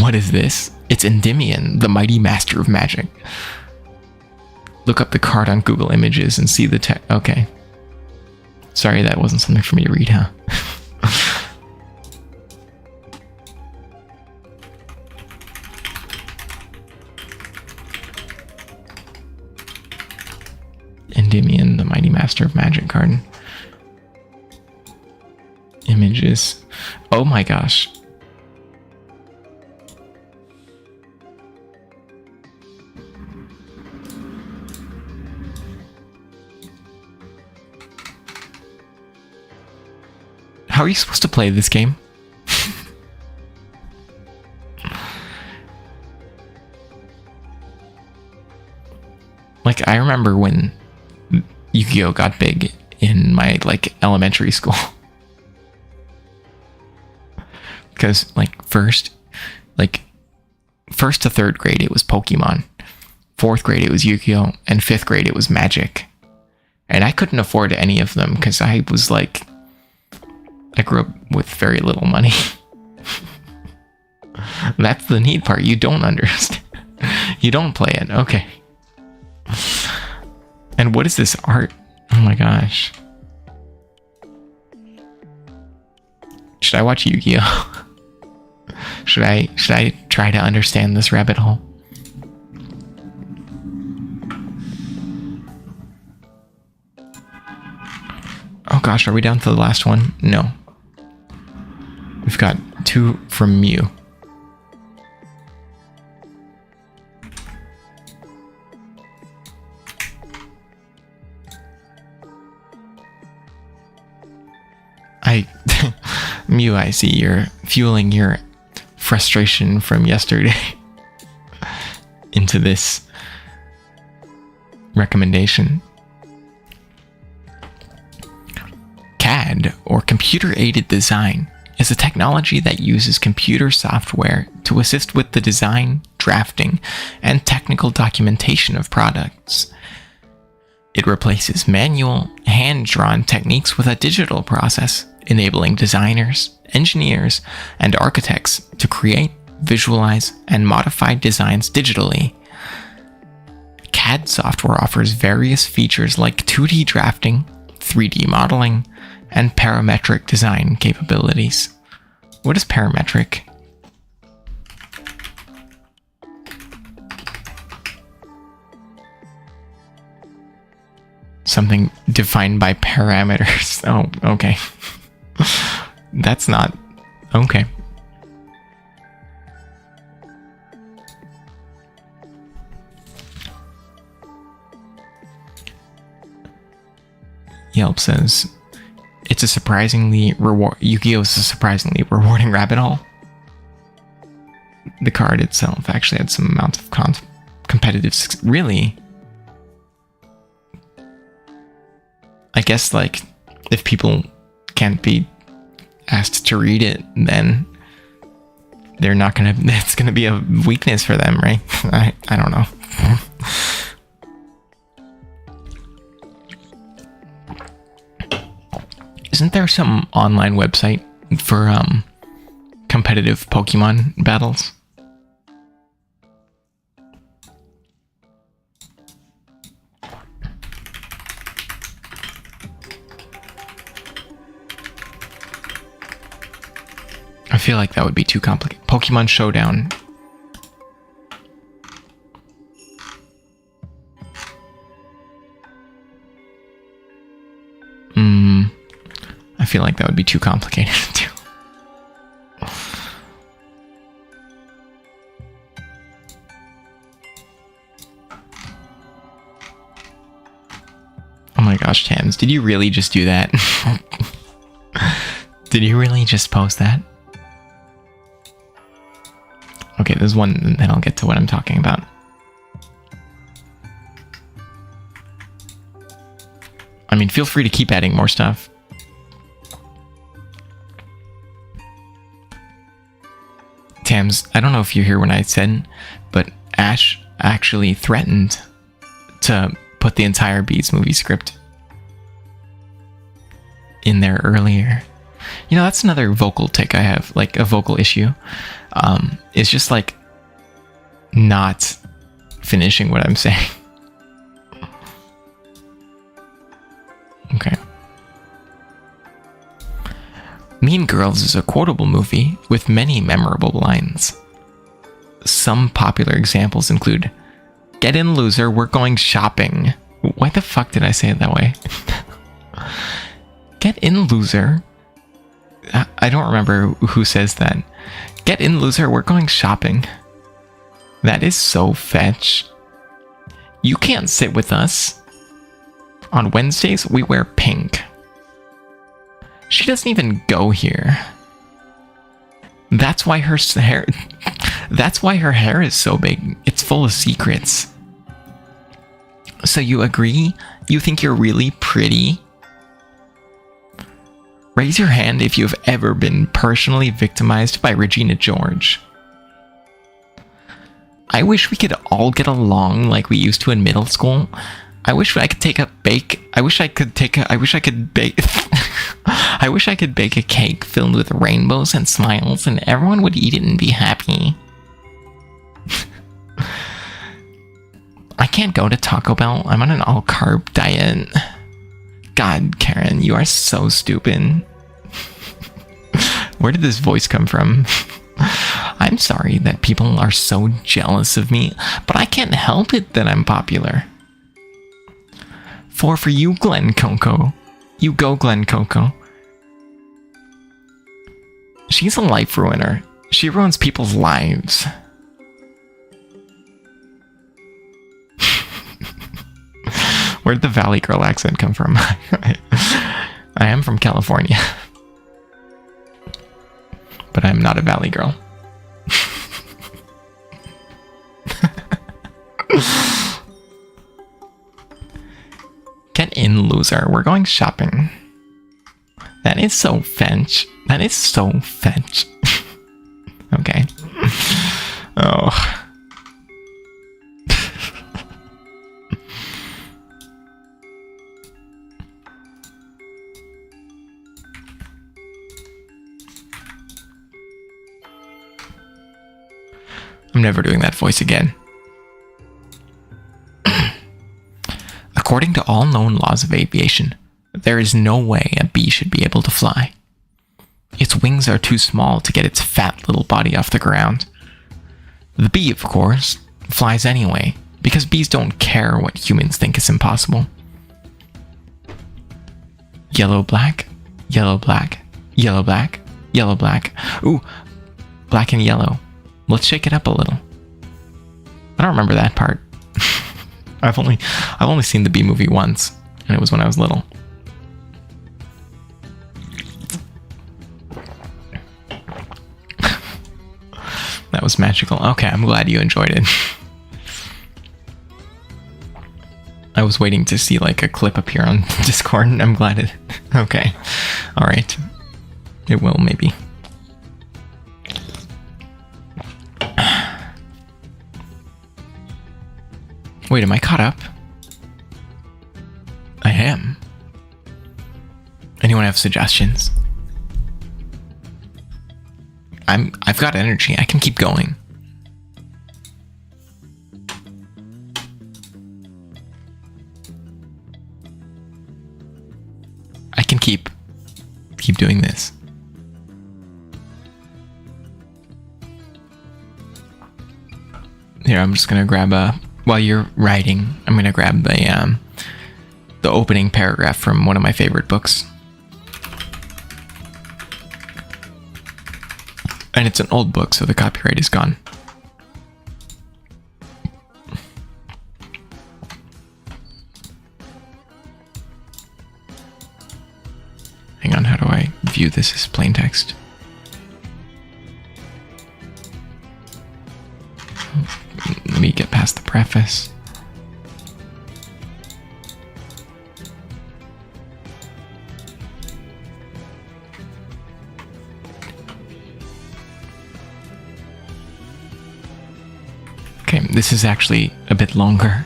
A: What is this? It's Endymion, the mighty master of magic. Look up the card on Google Images and see the text. Okay. Sorry, that wasn't something for me to read, huh? Endymion, the mighty master of magic card. Images. Oh my gosh. How are you supposed to play this game? Like, I remember when Yu-Gi-Oh! Got big in my, elementary school. Because, first to third grade, it was Pokemon. 4th grade, it was Yu-Gi-Oh! And 5th grade, it was Magic. And I couldn't afford any of them, because I was, I grew up with very little money. That's the neat part. You don't understand. You don't play it. Okay. And what is this art? Oh my gosh. Should I watch Yu-Gi-Oh? Should I try to understand this rabbit hole? Oh gosh, are we down to the last one? No. We've got 2 from Mew. Mew, I see you're fueling your frustration from yesterday into this recommendation. CAD, or computer-aided design, is a technology that uses computer software to assist with the design, drafting, and technical documentation of products. It replaces manual, hand-drawn techniques with a digital process, enabling designers, engineers, and architects to create, visualize, and modify designs digitally. CAD software offers various features like 2D drafting, 3D modeling, and parametric design capabilities. What is parametric? Something defined by parameters. Oh, okay. That's not... Okay. Yelp says, it's a surprisingly Yu-Gi-Oh! Is a surprisingly rewarding rabbit hole. The card itself actually had some amount of competitive success. Really? I guess, like, if people can't be asked to read it, then they're not gonna... It's gonna be a weakness for them, right? I don't know. Isn't there some online website for competitive Pokemon battles? I feel like that would be too complicated. Pokemon Showdown. I feel like that would be too complicated too. Oh my gosh, Tams, did you really just do that? Did you really just post that? Okay, there's one, and then I'll get to what I'm talking about. I mean, feel free to keep adding more stuff. Tams, I don't know if you're here when I said, but Ash actually threatened to put the entire Beats movie script in there earlier. You know, that's another vocal tick I have, like a vocal issue. It's just like not finishing what I'm saying. Okay. Mean Girls is a quotable movie with many memorable lines. Some popular examples include, "Get in, loser, we're going shopping." Why the fuck did I say it that way? Get in, loser. I don't remember who says that. Get in, loser, we're going shopping. That is so fetch. You can't sit with us. On Wednesdays, we wear pink. She doesn't even go here. That's why her hair... That's why her hair is so big. It's full of secrets. So you agree? You think you're really pretty? Raise your hand if you've ever been personally victimized by Regina George. I wish we could all get along like we used to in middle school. I wish I could take a bake. I wish I could bake. I wish I could bake a cake filled with rainbows and smiles, and everyone would eat it and be happy. I can't go to Taco Bell. I'm on an all-carb diet. God, Karen, you are so stupid. Where did this voice come from? I'm sorry that people are so jealous of me, but I can't help it that I'm popular. For you, Glen Coco. You go, Glen Coco. She's a life ruiner. She ruins people's lives. Where did the Valley Girl accent come from? I am from California. But I'm not a Valley Girl. Get in, loser. We're going shopping. That is so fetch. That is so fetch. Okay. Oh. I'm never doing that voice again. According to all known laws of aviation, There is no way a bee should be able to fly. Its wings are too small to get its fat little body off the ground. The bee, of course, flies anyway, because bees don't care what humans think is impossible. Yellow, black, yellow, black, yellow, black, yellow, black. Ooh, black and yellow. Let's shake it up a little. I don't remember that part. I've only seen the Bee Movie once, and it was when I was little. That was magical. Okay, I'm glad you enjoyed it. I was waiting to see like a clip appear on Discord, and I'm glad it... Okay. Alright. It will, maybe. Wait, am I caught up? I am. Anyone have suggestions? I've got energy. I can keep going. I can keep doing this. Here, I'm just gonna grab while you're writing, I'm gonna grab the opening paragraph from one of my favorite books. And it's an old book, so the copyright is gone. Hang on, how do I view this as plain text? Let me get past the preface. Okay, this is actually a bit longer.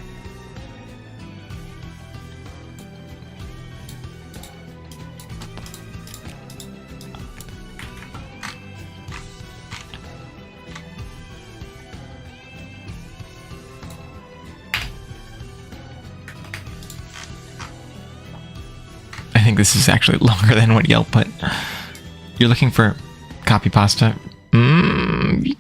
A: I think this is actually longer than what Yelp put. You're looking for copy pasta? Okay.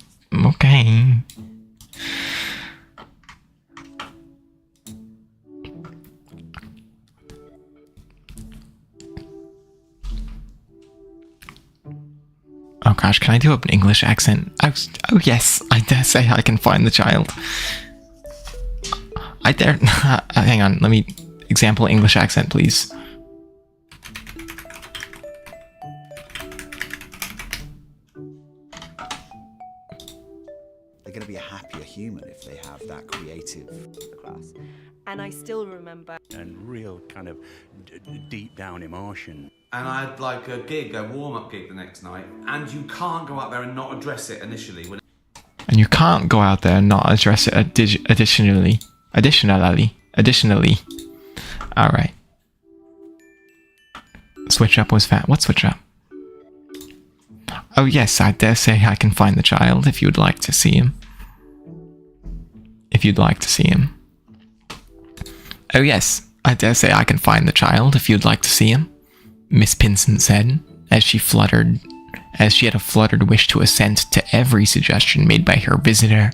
A: Oh gosh, can I do an English accent? Oh yes, I dare say I can find the child. I dare... hang on, let me... Example English accent, please.
C: They're going to be a happier human if they have that creative class.
D: And I still remember.
E: And real kind of deep down emotion.
F: And I had like a gig, a warm-up gig the next night, and you can't go out there and not address it initially.
A: And you can't go out there and not address it additionally. Alright. Switch up was fat. What switch up? Oh yes, I dare say I can find the child if you'd like to see him. If you'd like to see him. Oh yes, I dare say I can find the child if you'd like to see him, Miss Pinson said, as she had a fluttered wish to assent to every suggestion made by her visitor,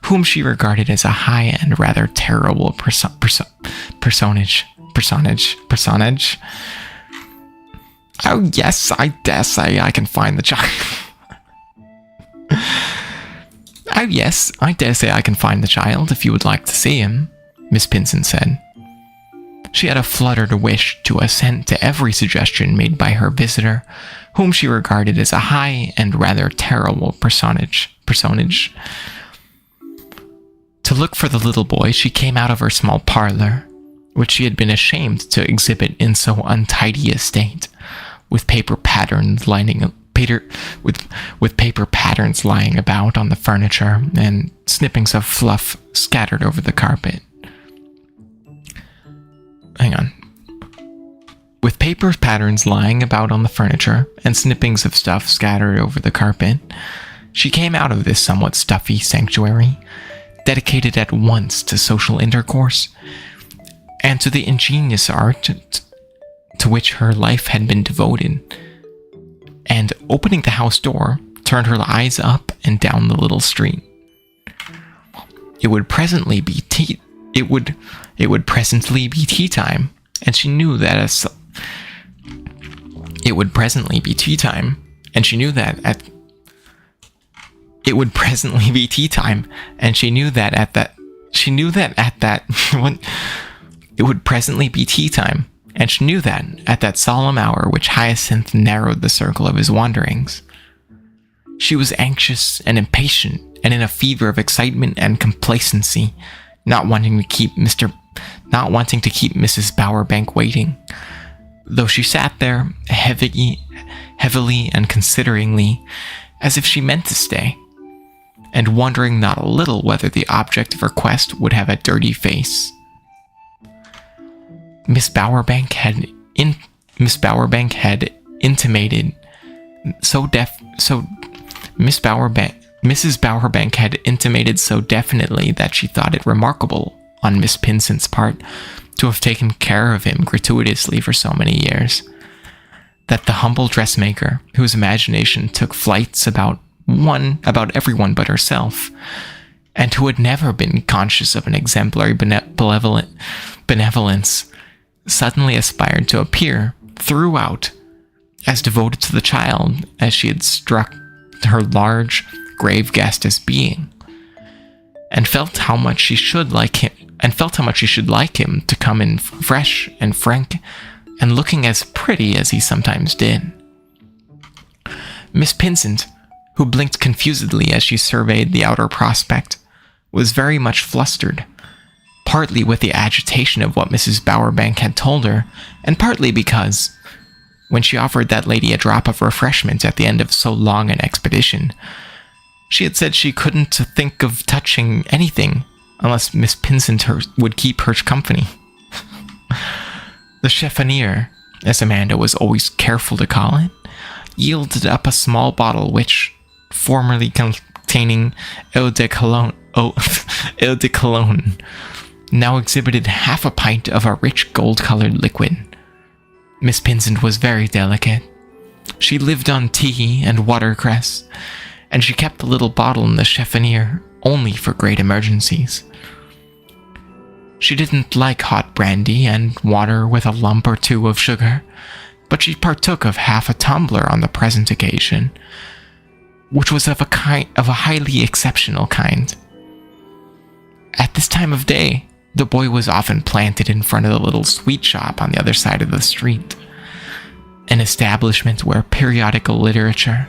A: whom she regarded as a high and rather terrible personage. Oh yes, I dare say I can find the child. Oh yes, I dare say I can find the child if you would like to see him, Miss Pinson said. She had a fluttered wish to assent to every suggestion made by her visitor, whom she regarded as a high and rather terrible personage. To look for the little boy, she came out of her small parlor, which she had been ashamed to exhibit in so untidy a state, with paper patterns lying about on the furniture and snippings of fluff scattered over the carpet. Hang on. With paper patterns lying about on the furniture and snippings of stuff scattered over the carpet, she came out of this somewhat stuffy sanctuary, dedicated at once to social intercourse and to the ingenious art to which her life had been devoted, and opening the house door, turned her eyes up and down the little street. It would presently be tea time, and she knew that at that solemn hour which Hyacinth narrowed the circle of his wanderings. She was anxious and impatient, and in a fever of excitement and complacency, not wanting to keep Mrs. Bowerbank waiting, though she sat there heavily and consideringly, as if she meant to stay, and wondering not a little whether the object of her quest would have a dirty face. Mrs. Bowerbank had intimated so definitely that she thought it remarkable on Miss Pinsent's part to have taken care of him gratuitously for so many years, that the humble dressmaker, whose imagination took flights about everyone but herself, and who had never been conscious of an exemplary benevolence, suddenly aspired to appear throughout as devoted to the child as she had struck her large, grave guest as being, and felt how much she should like him to come in fresh and frank and looking as pretty as he sometimes did. Miss Pinsent, who blinked confusedly as she surveyed the outer prospect, was very much flustered, partly with the agitation of what Mrs. Bowerbank had told her, and partly because, when she offered that lady a drop of refreshment at the end of so long an expedition, she had said she couldn't think of touching anything unless Miss Pinsent would keep her company. The chiffonier, as Amanda was always careful to call it, yielded up a small bottle which, formerly containing eau de cologne, now exhibited half a pint of a rich gold-colored liquid. Miss Pinsent was very delicate. She lived on tea and watercress, and she kept the little bottle in the chiffonier only for great emergencies. She didn't like hot brandy and water with a lump or two of sugar, but she partook of half a tumbler on the present occasion, which was of a highly exceptional kind. At this time of day, the boy was often planted in front of the little sweet shop on the other side of the street, an establishment where periodical literature,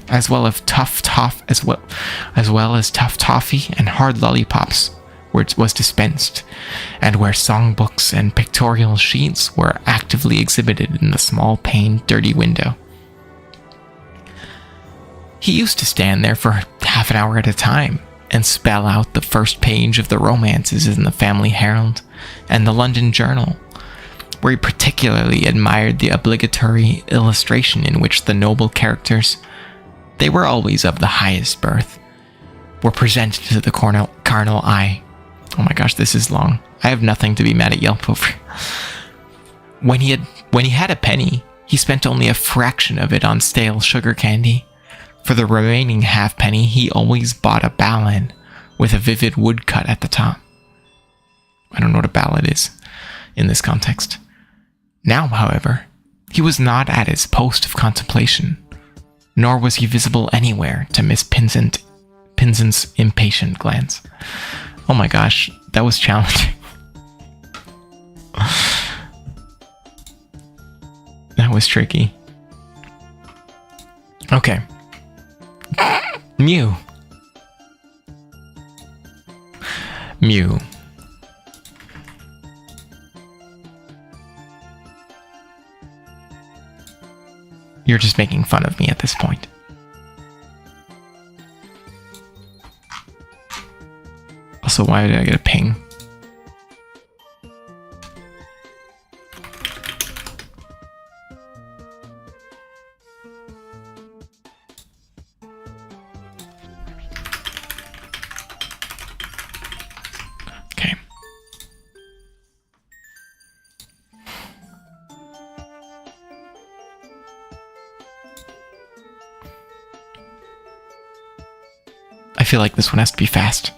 A: as well as tough toffee and hard lollipops, was dispensed, and where songbooks and pictorial sheets were actively exhibited in the small paned, dirty window. He used to stand there for half an hour at a time and spell out the first page of the romances in the Family Herald and the London Journal, where he particularly admired the obligatory illustration in which the noble characters, they were always of the highest birth, were presented to the carnal eye. Oh my gosh, this is long. I have nothing to be mad at Yelp over. When he had a penny, he spent only a fraction of it on stale sugar candy. For the remaining halfpenny, he always bought a ballad with a vivid woodcut at the top. I don't know what a ballad is in this context. Now, however, he was not at his post of contemplation, nor was he visible anywhere to Miss Pinsent's impatient glance. Oh my gosh, that was challenging. That was tricky. Okay. Mew. You're just making fun of me at this point. Also, why did I get a ping? Okay. feel like this one has to be fast.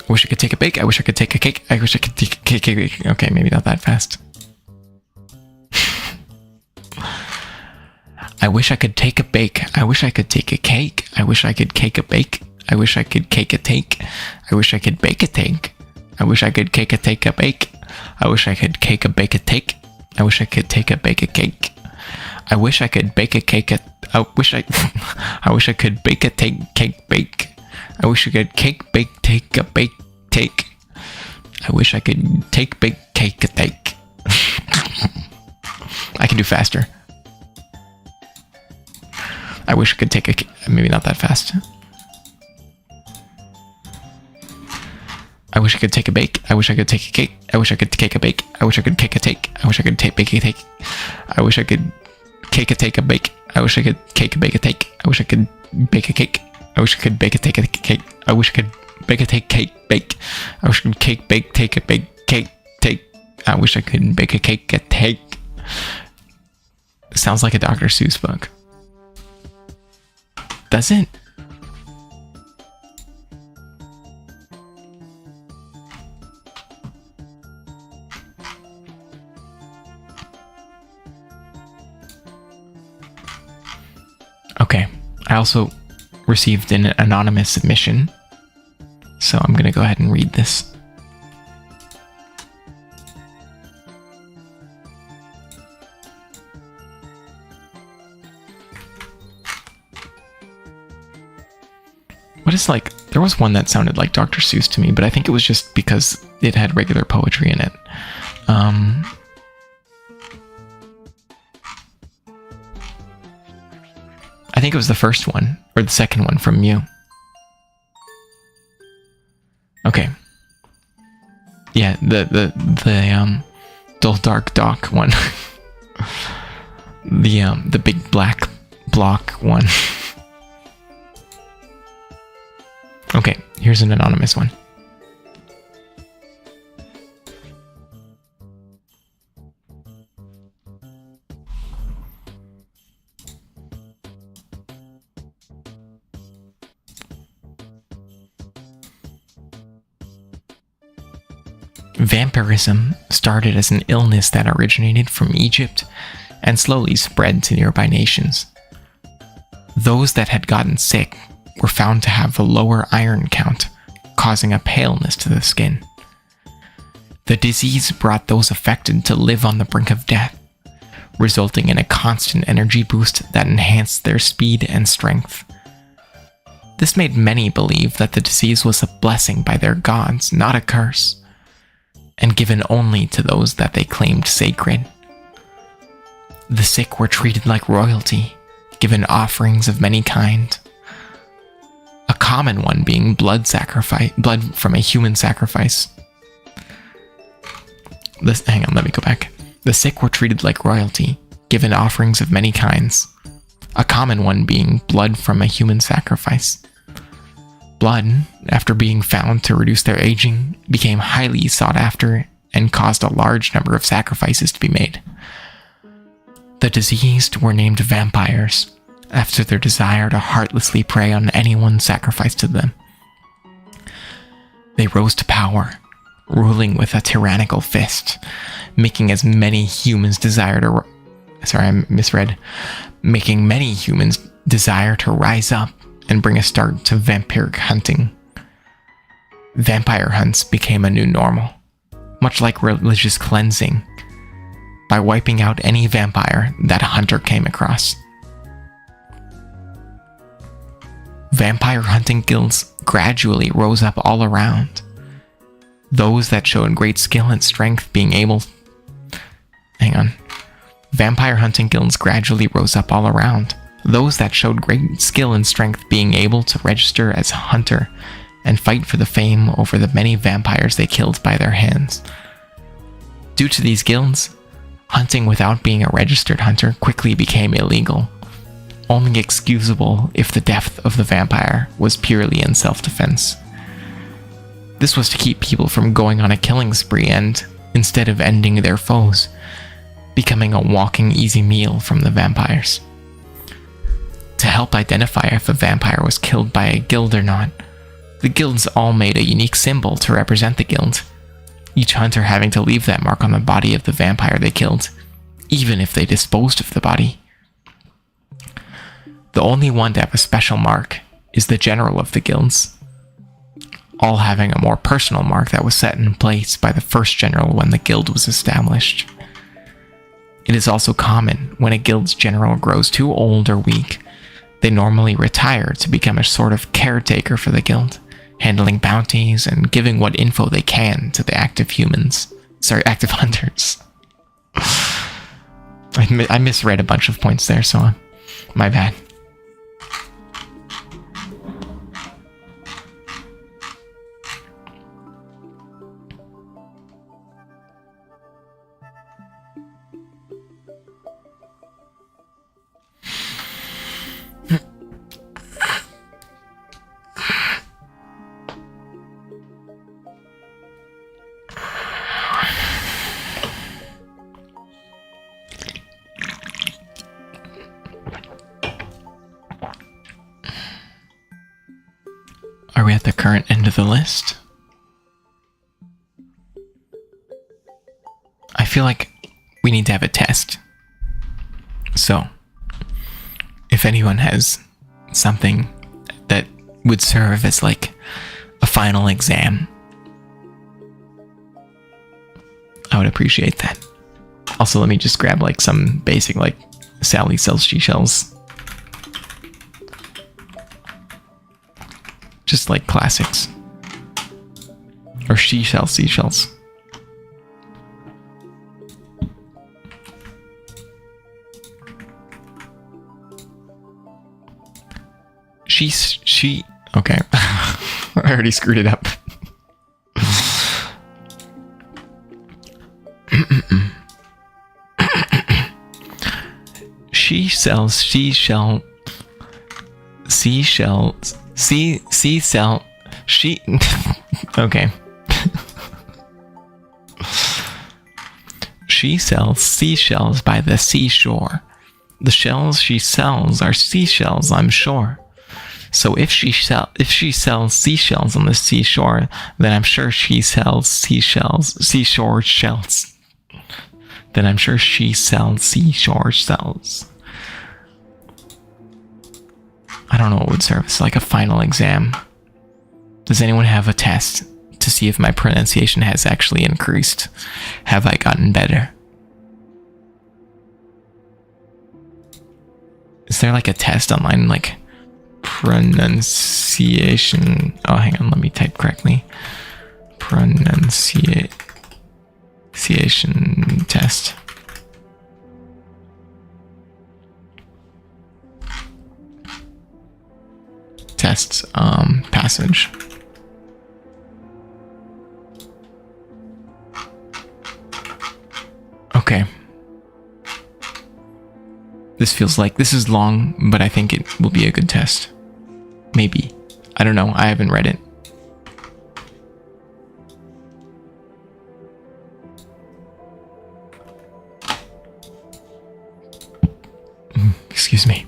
A: I wish I could take a bake. I wish I could take a cake. I wish I could take a cake. Okay, maybe not that fast. I wish I could take a bake. I wish I could take a cake. I wish I could cake a bake. I wish I could cake a take. I wish I could bake a take. I wish I could cake a take a bake. I wish I could cake a bake a take. I wish I could take a bake a cake. I wish I could bake a cake. I wish I could bake a take cake bake. I wish I could cake bake take a bake take. I wish I could take bake cake a take. I can do faster. I wish I could take a... Maybe not that fast. I wish I could take a bake. I wish I could take a cake. I wish I could cake a bake. I wish I could cake a take. I wish I could take bake a take. I wish I could cake a take a bake. I wish I could cake a bake a take. I wish I could bake a cake. I wish I could bake a take a cake. I wish I could bake a take cake bake. I wish I could cake bake take a bake cake take. I wish I could bake a cake a take. Sounds like a Dr. Seuss book. Does it? Okay. I also received an anonymous submission, so I'm going to go ahead and read this. What is like, there was one that sounded like Dr. Seuss to me, but I think it was just because it had regular poetry in it. I think it was the first one, or the second one from Mew. Okay. Yeah, the dull dark dock one. The big black block one. Okay, here's an anonymous one. Vampirism started as an illness that originated from Egypt and slowly spread to nearby nations. Those that had gotten sick were found to have a lower iron count, causing a paleness to the skin. The disease brought those affected to live on the brink of death, resulting in a constant energy boost that enhanced their speed and strength. This made many believe that the disease was a blessing by their gods, not a curse, and given only to those that they claimed sacred. The sick were treated like royalty, given offerings of many kinds. A common one being blood from a human sacrifice. Hang on, let me go back. The sick were treated like royalty, given offerings of many kinds. A common one being blood from a human sacrifice. Blood, after being found to reduce their aging, became highly sought after and caused a large number of sacrifices to be made. The diseased were named vampires, after their desire to heartlessly prey on anyone sacrificed to them. They rose to power, ruling with a tyrannical fist, making as many humans desire to... Making many humans desire to rise up and bring a start to vampiric hunting. Vampire hunts became a new normal, much like religious cleansing, by wiping out any vampire that a hunter came across. Vampire hunting guilds gradually rose up all around. Those that showed great skill and strength being able... Vampire hunting guilds gradually rose up all around. Those that showed great skill and strength being able to register as a hunter and fight for the fame over the many vampires they killed by their hands. Due to these guilds, hunting without being a registered hunter quickly became illegal, only excusable if the death of the vampire was purely in self-defense. This was to keep people from going on a killing spree and, instead of ending their foes, becoming a walking easy meal from the vampires. help identify if a vampire was killed by a guild or not. The guilds all made a unique symbol to represent the guild, each hunter having to leave that mark on the body of the vampire they killed, even if they disposed of the body. The only one to have a special mark is the general of the guilds, all having a more personal mark that was set in place by the first general when the guild was established. It is also common when a guild's general grows too old or weak, they normally retire to become a sort of caretaker for the guild, handling bounties and giving what info they can to the active hunters. I misread a bunch of points there, so my bad. Are we at the current end of the list? I feel like we need to have a test. So, if anyone has something that would serve as like a final exam, I would appreciate that. Also, let me just grab like some basic like Sally sells seashells. Just like classics. Or she sells seashells. She okay. I already screwed it up. She sells seashells. She okay. She sells seashells by the seashore. The shells she sells are seashells, I'm sure. So if she sells seashells on the seashore, then I'm sure she sells seashore shells. Then I'm sure she sells seashore shells. I don't know what would serve as like a final exam. Does anyone have a test to see if my pronunciation has actually increased? Have I gotten better? Is there like a test online, like pronunciation? Oh, hang on, let me type correctly. Pronunciation test. Tests, passage. Okay. This feels like this is long, but I think it will be a good test. Maybe. I don't know. I haven't read it. Excuse me.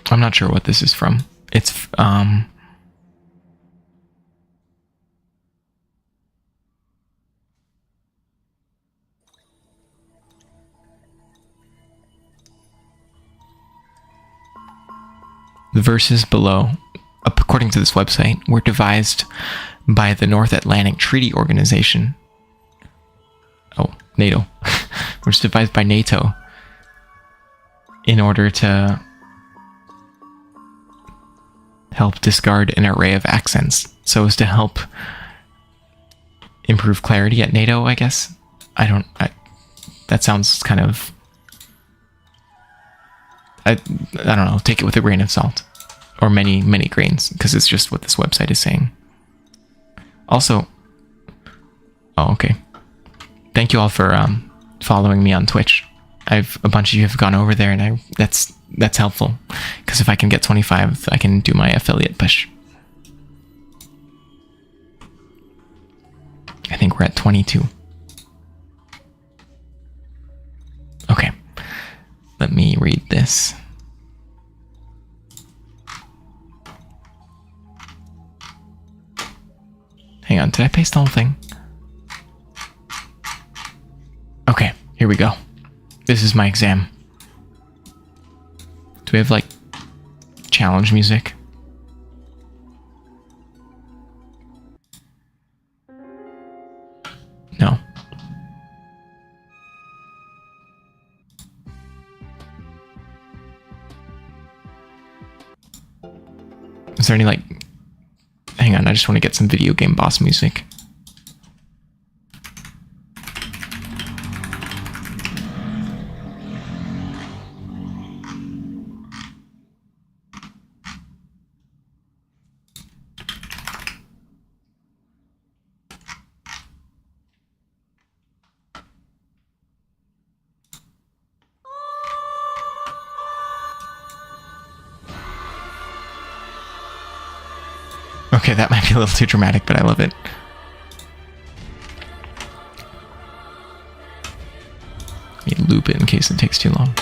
A: I'm not sure what this is from. It's the verses below, according to this website, were devised by the North Atlantic Treaty Organization. Oh, NATO. Which was devised by NATO in order to help discard an array of accents, so as to help improve clarity at NATO, I guess. That sounds kind of... I don't know, take it with a grain of salt. Or many, many grains, because it's just what this website is saying. Also... Oh, okay. Thank you all for following me on Twitch. A bunch of you have gone over there, and that's helpful, because if I can get 25, I can do my affiliate push. I think we're at 22. Let me read this. Hang on, did I paste the whole thing? Okay, here we go. This is my exam. Do we have, like, challenge music? No. Is there any, like... Hang on, I just want to get some video game boss music. Okay, that might be a little too dramatic, but I love it. Let me loop it in case it takes too long.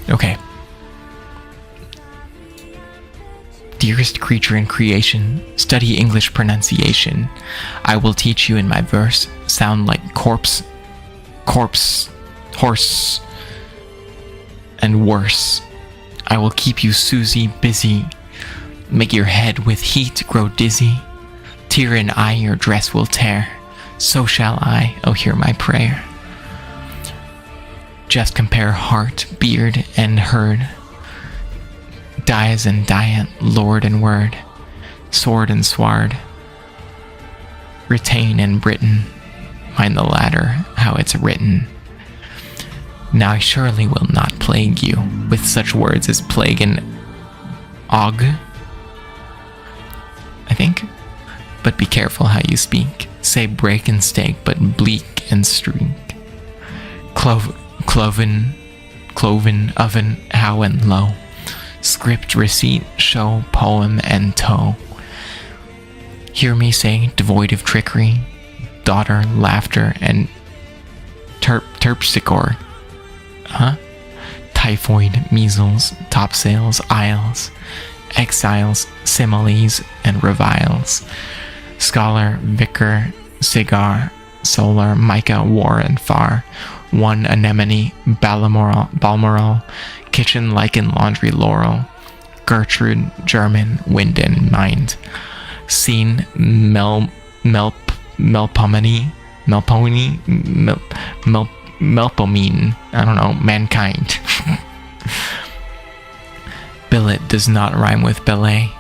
A: Okay. Dearest creature in creation, study English pronunciation. I will teach you in my verse, sound like corpse, horse, and worse. I will keep you, Susie, busy. Make your head with heat grow dizzy. Tear in eye your dress will tear. So shall I, oh hear my prayer. Just compare heart, beard, and herd. Dies and diet, lord and word. Sword and sward. Retain and Britain. Mind the latter, how it's written. Now I surely will not plague you with such words as plague and og, I think. But be careful how you speak. Say break and stake, but bleak and streak. Cloven, oven, how and low. Script, receipt, show, poem, and toe. Hear me say, devoid of trickery, daughter, laughter, and terpsichore. Huh? Typhoid, measles, topsails, isles, exiles, similes, and reviles. Scholar, vicar, cigar, solar, mica, war, and far. One anemone, Balmoral, kitchen, lichen, laundry, laurel. Gertrude, German, wind, and mind. Scene, melpomene, melpomene, I don't know, mankind. Billet does not rhyme with ballet.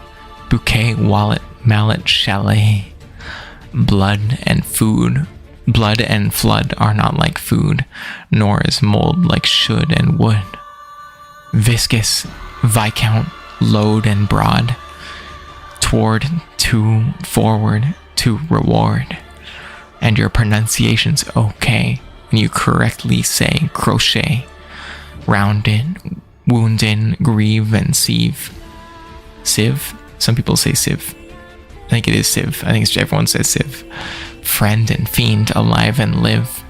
A: Bouquet, wallet, mallet, chalet. Blood and flood are not like food, nor is mold like should and would. Viscous, viscount, load and broad. Toward, to, forward, to reward. And your pronunciation's okay when you correctly say crochet. Rounded, wounded, grieve, and sieve. Sieve? Some people say sieve. I think it is sieve. I think everyone says sieve. Friend and fiend, alive and live.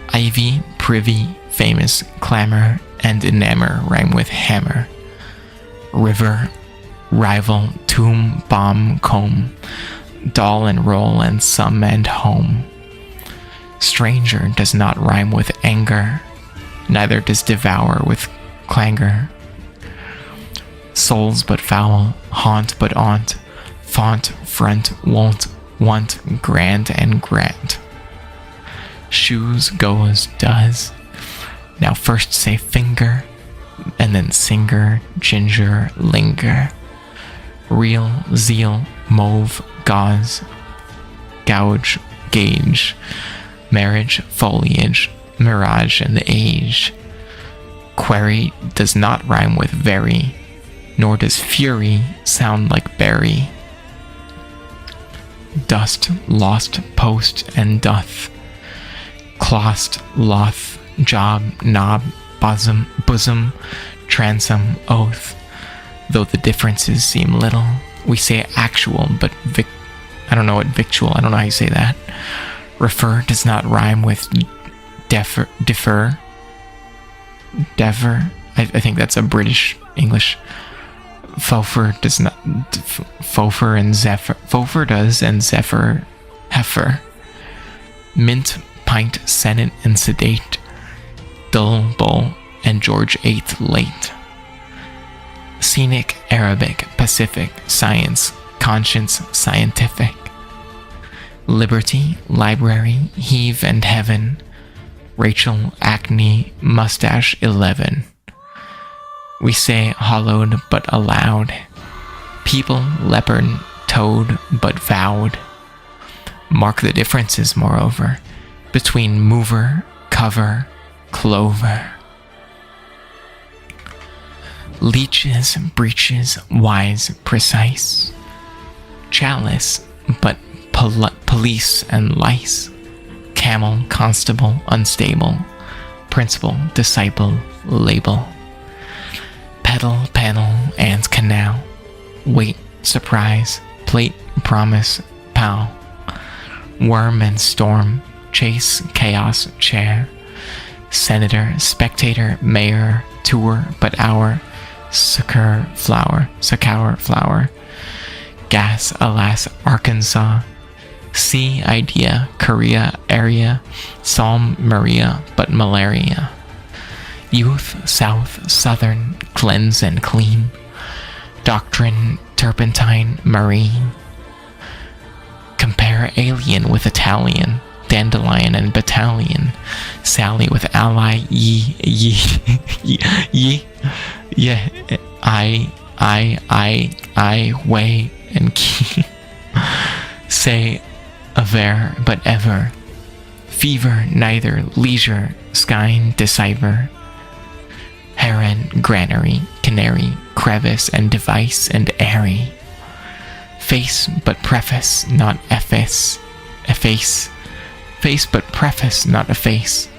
A: Ivy, privy, famous, clamor, and enamor rhyme with hammer. River, rival, tomb, bomb, comb. Doll and roll, and sum and home. Stranger does not rhyme with anger, neither does devour with clangor. Souls but foul, haunt but aunt, font, front, won't, want, grand, and grant. Shoes, goes, does. Now first say finger, and then singer, ginger, linger. Real, zeal, mauve, gauze, gouge, gauge. Marriage, foliage, mirage, and age. Query does not rhyme with very, nor does fury sound like berry. Dust, lost, post, and doth. Clost, loth, job, knob, bosom, transom, oath. Though the differences seem little, we say actual, but I don't know what victual, I don't know how you say that. Refer does not rhyme with defer. I think that's a British English. Fofer does not. Fofer and Zephyr. Fofer does, and Zephyr, heifer. Mint, pint, senate, and sedate. Dull, bull, and George VIII late. Scenic, Arabic, Pacific, science, conscience, scientific. Liberty, library, heave and heaven. Rachel, acne, mustache 11. We say hollowed but aloud. People, leopard, toad but vowed. Mark the differences, moreover, between mover, cover, clover. Leeches, breeches, wise, precise. Chalice, but police and lice. Camel, constable, unstable. Principal, disciple, label. Pedal, panel, and canal. Wait, surprise, plate, promise, pal. Worm and storm, chase, chaos, chair. Senator, spectator, mayor, tour, but hour. Succor, flower. Gas, alas, Arkansas. Sea, idea, Korea, area. Psalm, Maria, but malaria. Youth, south, southern, cleanse and clean. Doctrine, turpentine, marine. Compare alien with Italian. Dandelion and battalion. Sally with ally, ye, yeah, I, way, and key. Say, aver, but ever. Fever, neither, leisure, skine, decipher. Heron, granary, canary, crevice, and device, and airy. Face, but preface, not efface. Efface. Face, but preface, not efface.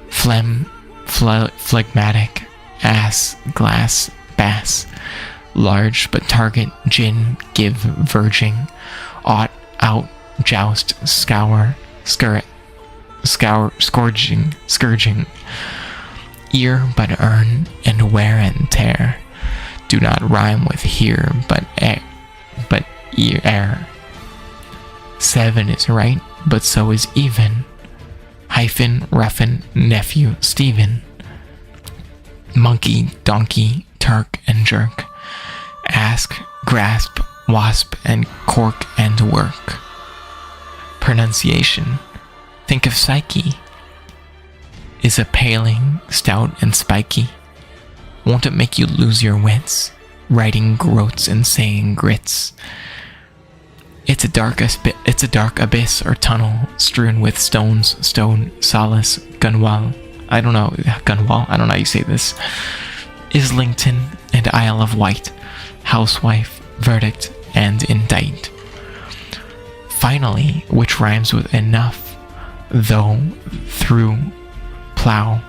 A: Phlegm, phlegmatic. Ass, glass, bass. Large, but target, gin, give, verging. Ought, out, joust, scour, scourging. Ear, but earn, and wear and tear. Do not rhyme with here, but air. 7 is right, but so is even. Hyphen, roughen, nephew, Stephen. Monkey, donkey, Turk, and jerk. Ask, grasp, wasp, and cork, and work. Pronunciation. Think of psyche. Is a paling, stout, and spiky. Won't it make you lose your wits? Writing groats and saying grits. It's a dark abyss or tunnel strewn with stones, stone, solace, gunwale. I don't know how you say this. Islington and Isle of Wight. Housewife, verdict, and indict. Finally, which rhymes with enough, though, through, plow,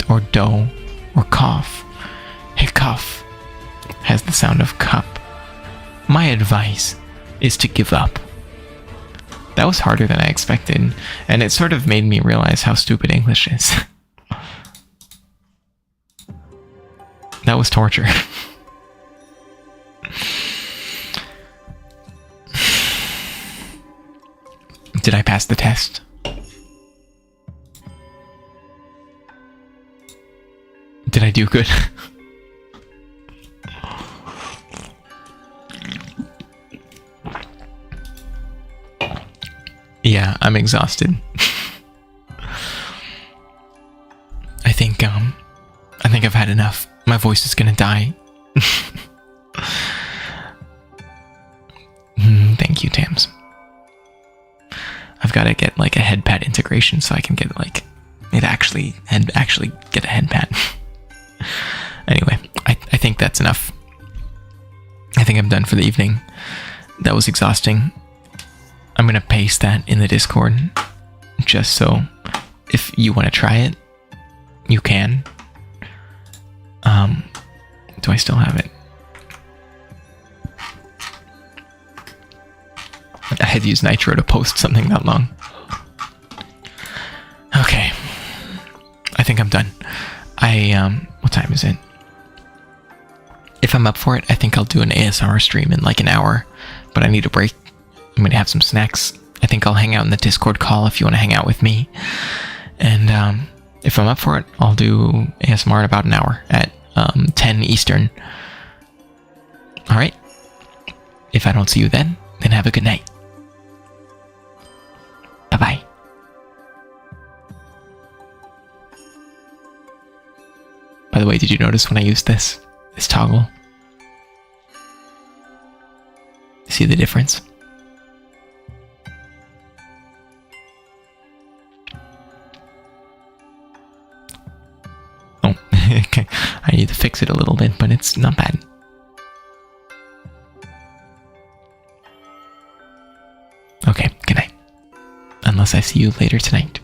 A: or dough, or cough. Hiccup has the sound of cup. My advice is to give up. That was harder than I expected, and it sort of made me realize how stupid English is. That was torture. Did I pass the test? Did I do good? Yeah, I'm exhausted. I think I've had enough. My voice is gonna die. Thank you, Tams. I've got to get like a head pad integration so I can get like it actually get a head pad. Anyway, I think that's enough. I think I'm done for the evening. That was exhausting. I'm gonna paste that in the Discord just so if you want to try it, you can. Do I still have it? I had to use Nitro to post something that long. think I'm done. What time is it? If I'm up for it, I think I'll do an ASMR stream in like an hour, but I need a break. I'm gonna have some snacks. I think I'll hang out in the Discord call if you want to hang out with me. And if I'm up for it, I'll do ASMR in about an hour at 10 Eastern. Alright. If I don't see you then have a good night. Bye-bye. By the way, did you notice when I used this toggle? See the difference? Oh, okay. I need to fix it a little bit, but it's not bad. Okay, good night. Unless I see you later tonight.